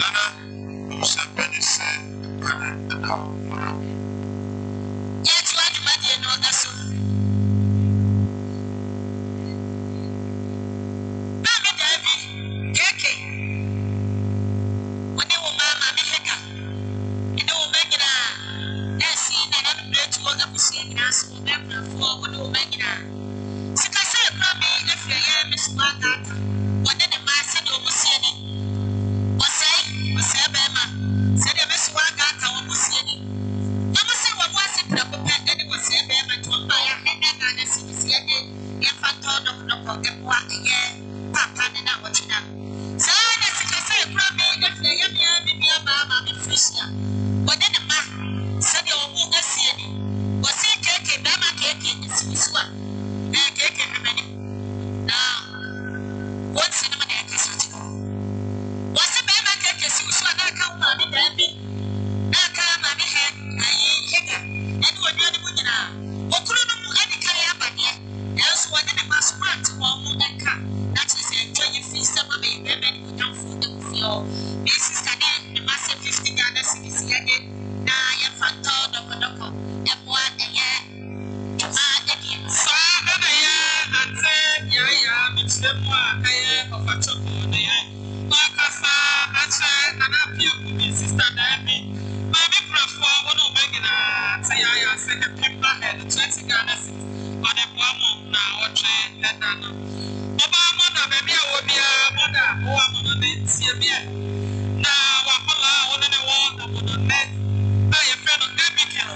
And I was a penny said, Yes, what you might know that's so. Mammy, Debbie, Keke. When you were Mamma, Miheka, and you will make it a scene and I'm glad to work up the scene as for them for when you will make it a. Sikasa, Mammy, if you hear Miss Margaret, what did the mass and you will see any? OSEI Bema, said the Miss Margaret, I will see any. I must say what was it, Papa, and it was a Bema to buy a hand and a city again. If I told them no pocket walk again, Papa and I watch them. So, as I say, Mammy, if they have me, Mamma, Fisher. What did the man said you won't see any? Was he taking Bama cake in the Swiss one? And cake in the many. Now, what's in the money? Was the Bama cake is Swiss one? I come, Mammy, Debbie. I come, Mammy, head, I ain't and what you're doing now. What could you do any carry up again? Else, one in the mass part to one more than come. That is enjoy your feast of Mammy, Baby, who come for the floor. Mrs. Cadet, the massive 50 Ghana cities again. Now, you're fantastic, and what a year. So, and a year, and said, yeah, it's the one of a chocolate. Marcasa, I said, and I feel with me, Sister Debbie. Mammy, for one of Megina, say, I said, the people had 20 Ghana cities on a woman now, or train, and I know. Mother, baby, I will be a mother, who I'm on the net, now, Wapola, one in the world, I'm on the net. I am friend of Debbie Kill.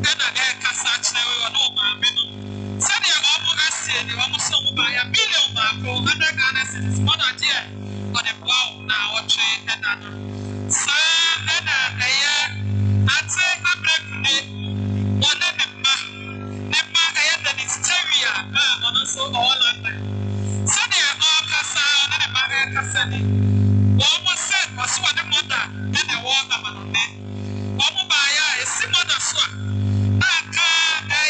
Then I get Cassach, or no, my minimum. Said you almost said you almost saw by $1 million, Marco, and I got a citizen mother, dear. On a wow, now, or train, and I know. Sir, and I'd say I'm black today. One of them, never I had the hysteria, on us all of them. So they are all Cassa, and a Maria Cassani. Almost said, was what the mother, then the water man on it. Omobaya is similar to Aka,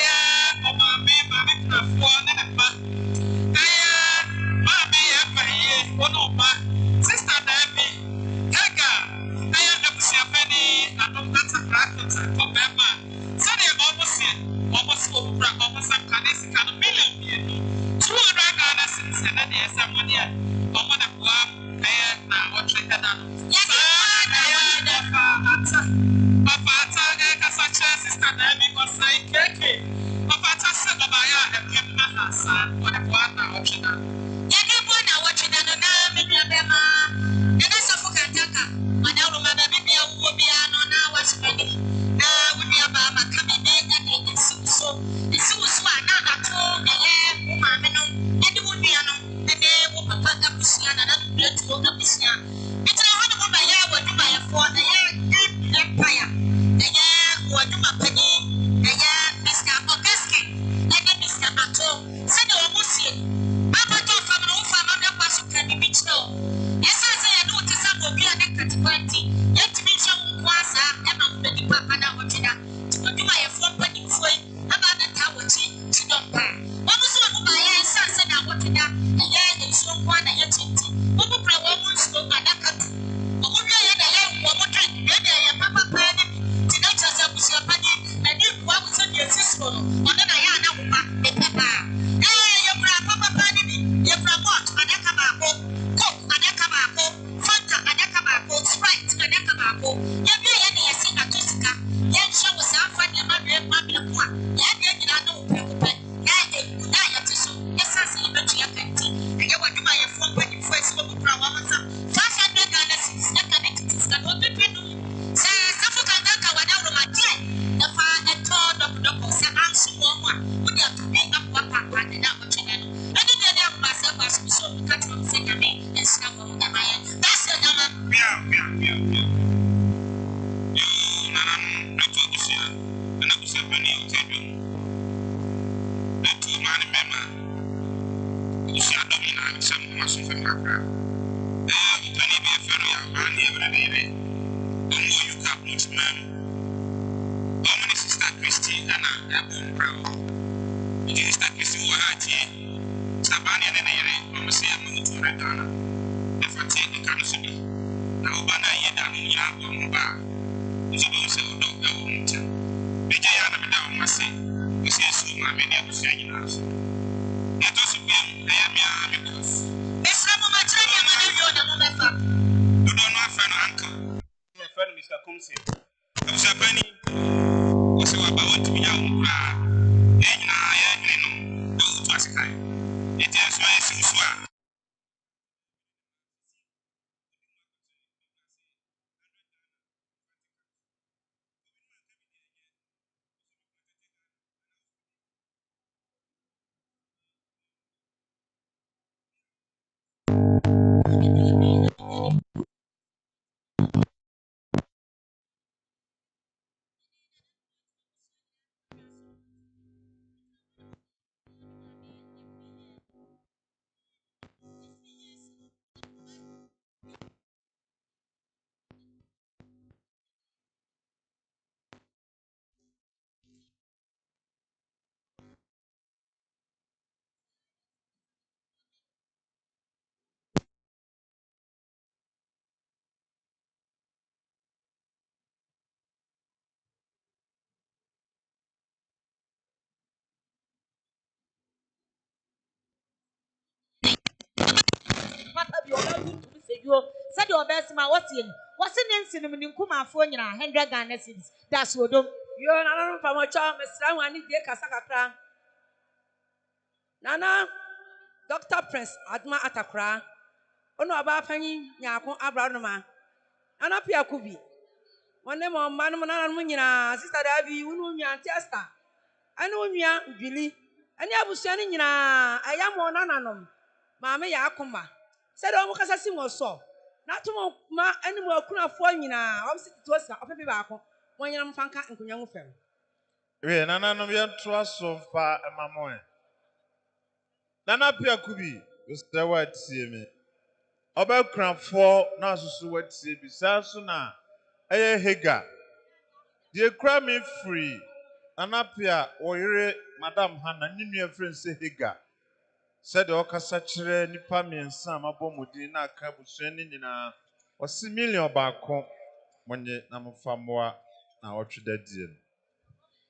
or Mammy, for the man. Mammy, one of my sister Debbie, Kaka, I am the Penny, and of that's a practice for Bema. So they almost over, almost a $1 million. 200 Ghana cents, and then there's someone here. Over the block. Now, what you can do? Yes, Papa, sister, because I can't. Papa, said, Babaya, and Pimma, son, what a one now, what you know. Yakiwana, what you know, maybe a Bema, and I SARFO KANTANKA. And now, remember, maybe I will be now, what's ready. Now, with your Baba coming in, and it's so, now, that's all, and it would be and they will Papa Capucian and I'm glad to go to Pissia. It's a hundred of my year, what do I afford the year empire? The year who are doing my penny, the year Mr. Augusti, and then Mr. Ato, said the Omusi. Papa told from no family person can be beached now. Yes, I say I know to some of you are the party, yet to be shown once and I'm ready, Papa now, what you know, to do my afford penny for it about the tower to don't buy. What was one of my sons and I want to know? So one a yet, what will play one smoke and a cut? What would I have one more drink? Then I am Papa Penny. Tonight, as I was your penny, and you what was on your sister, or then I am a papa. Hey, your Papa Penny, your what? And a cabaco, coke and a cabaco, Fanta and a cabaco, Sprite and a cabaco. You be any a singer to Sika. Yan show was our funny mother, Mammy, Yan, I know, Papa. Yan, I have to show. Yes, I see the Chiapetti. You want to buy a phone when you first go to Prawa. 500 Ghana cedis, not connected to Scott. Say, SARFO KANTANKA, without my dear, the father told of the answer one. We have to make up what Papa and now what you know. And then I myself was so cut from Second and Snap on the Mayan. That's the number. maso fam kakra pani be fero ya ani ebrebe omo yuka blutman omo sister Christy ana abom bravo sister Christy wa hati sabani ne ne yere omo se amu to redana efati nkano so bi na obana yeda no nyina omo ba so do se odo ewo nta beje ya na beda omo se ose su ma me ne abusu anyina so eto so bi ayamia me kof esramu machani ya mana yo na mo befa do no afa no anka my friend Mr. Kumsi abusu pani ose wa ba won timi ya wo kra enyina ya ne no do to asikai eti aso esi so a papa bi oba yu to se yo said the obese ma what's in nsim ni nkumafo nyina 100 Ghana cedis that's odom Yo, Nana, from a child, Miss Ramani, dear Casacra. Nana, Dr. Prince, Adma Atakra. Ono about Penny, Yako Abranoma. Anna Pia Kubi. One name on Manamana Munina, Sister Davy, Ununya, Testa. I know Mia, Billy. And I was sending in I am on Ananum. Mamma Yakuma. Said Omocassim or so. Not to ma any more kuna for you now. Opposite to us, a paper back. One young fanka and young friend. we nana no bien so fa emamoe nana pia kubi usɛ watie me ɔbɛkrafo na asusu watie bi saa so na ɛyɛ hega die kra me free nana pia wɔyere madam hana ne nua friend sɛ hega sɛ de ɔkasa kyerɛ nipa miɛnsa mabɔ mudin na aka busua ne nyinaa ɔsi million baako monye na mfa mmoa na ɔtweda die no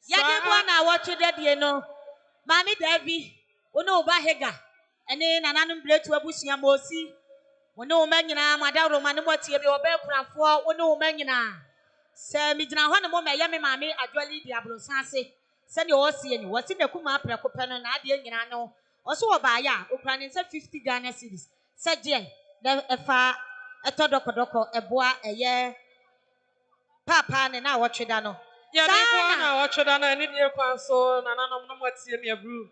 yadi bo na wotwede die no mami Davi ono oba hega ene nananum bletu abusua mosi ono ma nyina madawro ma ne motie bi obakunafo ono ma nyina se mi gyina ho ne mo meye me mami adwali di abrosanse se ne osie ni wosi ne kuma preko pe no na ade nyina no oso oba ya okura ne se 50 Ghana cedis se je de efa etodokodoko eboa eye papa ne na wotweda no ya ni bo na wotweda na ni die kwan so nananom no motie me abru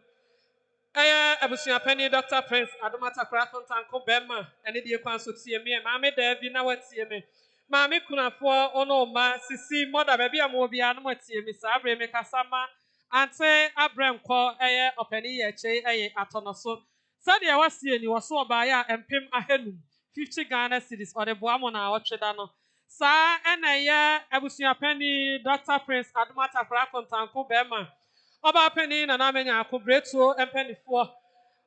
abusua pani Dr. Prince Adomata Krakontanko Bema ene die kwan so tie me maame Davi na watie me maame kunafo ono ma sisi moda ba bia mo bia na motie me sa abre me kasama ante abremko opani ye che atonoso sade wasie ni woso oba ya empem ahenum 50 Ghana cedis or the boamo na wotweda no sa ene abusua pani Dr. Prince Adomata Krakontanko Bema Oba penny na na menya akobretuo empenifo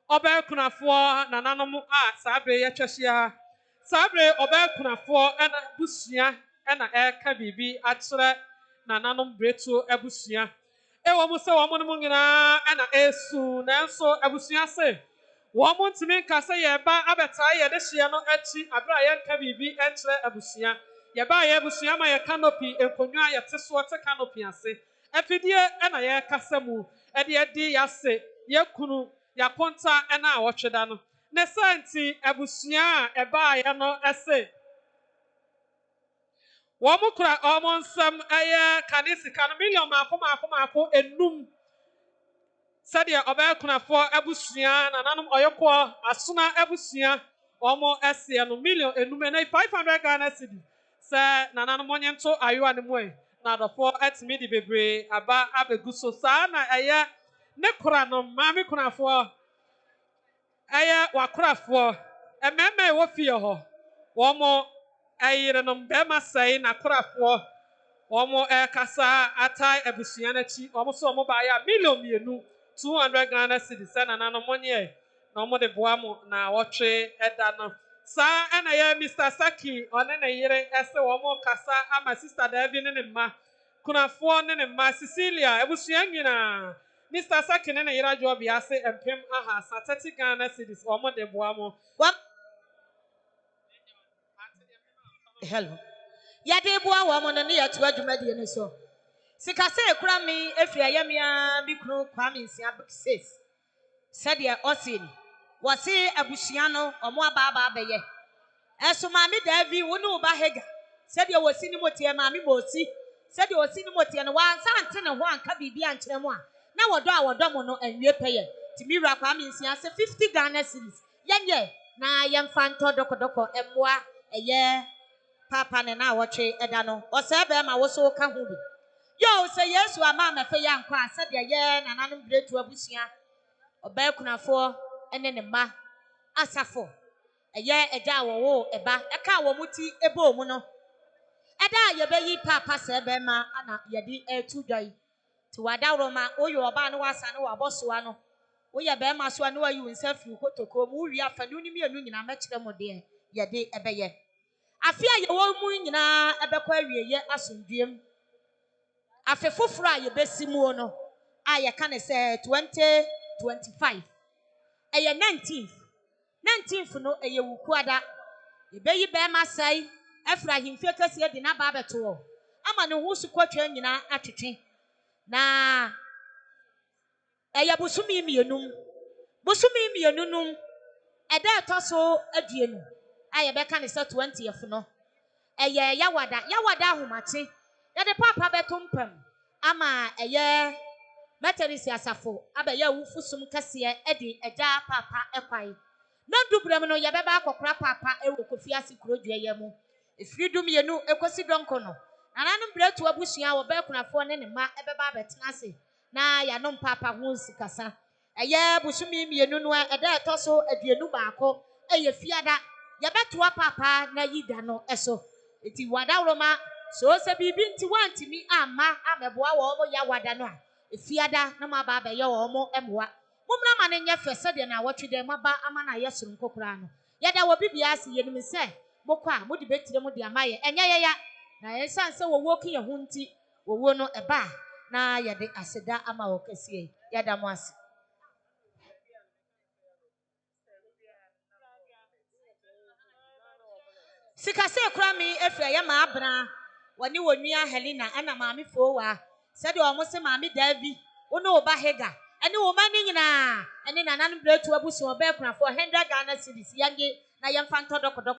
oba kunafo na nanom a sabre ye twehia sabre oba kunafo na busua na eka bibi akyere na nanom bretuo abusua ewo mu se wo mo no nyina na esu na enso abusua se wo mo ntimi nka se ye ba abeta ye de hia no achi abra ye nka bibi enkyere abusua ye ba ye abusua ma ye canopy enkonwa ye teso te canopy ase efidie na ye kasamu edi yase ye kunu yakonta na awotweda no ne santi abusua eba ye no ese wo mukura omonsam aye kanisika no million mako enum sade oba kunafo abusua na nanom oyeko asona abusua omo ese no million enum na 500 Ghana cedi se na nanom onyento ayo anemwe na dofo atimi di bebre aba abeguso sa na eye ne kura no mami kunafo eye wakurafo Mmarima a wɔwɔ fie hɔ wɔn yerenom bɛrima sɛe n'akorafoɔ wɔn ɛrekasa atae abusua n'akyi wɔn nso wɔn baayɛ a million 200 Ghana cedis sɛ nananom nyɛ na wɔn de boa mo na wɔtwe ɛda no saa ɛna yɛ Mr. Saki ɔne ne yere ɛsɛ wɔn kasa ama Sister Devi ne ne mma kunafoɔ ne ne mma Cecilia abusua nyinaa Mr. Saki ne ne yere adwo bi ase mpem ahasa 30 Ghana cedis wɔn de boa mo. Hello. Yade boa wɔn no ne yɛto adwumadie ne so. Sika sɛ ekura me efiri ayamia bi kunu Kwame Nsia says. Sɛdeɛ ɔse ni. Wɔse abusua no ɔmo aba abɛyɛ. Ɛso maame Davi wo ne wo ba Hega. Sɛdeɛ wɔsi ne motie maame Mosi. Sɛdeɛ wɔsi ne motie no wansa ante ne ho anka biribi ankyerɛ mu a. Na wɔdɔ mo no anwie pɛyɛ. Timira Kwame Nsia sɛ 50 Ghana cedis. Yɛnyɛ na yɛmfa ntɔ dɔkɔdɔkɔ ɛmmoa ɛyɛ papa ne na wɔtwe ɛda no ɔsɛ bɛrima wo so ka ho bi yo sɛ Yesu ama amɛfɛ yɛ ankɔ a sɛdeɛ yɛ nananom bretu abusua ɔbaa kunafoɔ ɛne ne mma asafo ɛyɛ ɛda a wɔwɔ ɛba ɛka wɔ mu ti ɛbɔ mu no ɛda a yɛbɛyi papa sɛ bɛrima ana yɛde ɛtu dwa yi ti wadaworo ma woyɛ ɔbaa no wasa no wabɔ soa no woyɛ bɛrima soa no wayi wo nsa firi kotoko mu wowie afa no ne mmienu nyinaa mɛkyerɛ mo deɛ yɛde ɛbɛyɛ afi a yɛwɔ mu nyinaa ɛbɛkɔ awieyɛ asomdwem afi foforo a yɛbɛsi mu no a yɛka ne sɛ 2025 ɛyɛ 19th no ɛyɛ wukuada yɛbɛyi bɛrima sɛe ɛfiri ahemfie kɛseɛ de n'aba abɛto ama ne ho so kɔtwa nyinaa atwetwe na ɛyɛ busumi mmienu num ɛda ɛtɔ so aduonu a yɛbɛka ne sɛ 20th no ɛyɛ yawada ahomakye yɛde papa bɛto mpam ama ɛyɛ Methodist asafo abɛyɛ awufusum kɛseɛ ɛde ɛgya papa ɛkwae na dubrem no yɛbɛba akɔkora papa ɛwɔ KOFIASE kurodua yɛ mu efiri dumienu ekosi donko no nananom bretu abusua wɔ bɛkunafoɔ ne ne mma ɛbɛba abɛtena ase na yɛanom papa ho sikasa ɛyɛ busumi mmienu no ɛda ɛtɔ so aduonu baako ɛyɛ fiada yabɛtoa papa na yida no ɛso eti wadawroma so sɛ bibi nti wantimi amma ameboa wɔ mo ya wada no a efiada na maba abɛyɛ wɔ mo ɛmoa mumra ma ne nyɛ fɛ sɛdeɛ na wɔtwe dɛ maba ama na yɛ soro nkokora no yɛda wɔ bibia ase yɛnim sɛ mokɔ a mode betire mo de amayɛ ɛnyɛ yɛya na yɛsan sɛ wɔwɔ ki yɛ ho nti wɔwɔ no ɛba na yɛde aseda ama wɔ kɛseɛ yɛda mo ase. Sikase kura mi efra ya ma abra woni wonua Helena ana maami fowa sɛde ɔmo se maami Davi wono oba Hega ɛne wo ma ni nyina ɛne nananom bretu abusu ɔbɛ kunafo 100 Ghana cedis yange na yɛmfa ntɔdɔkɔdɔ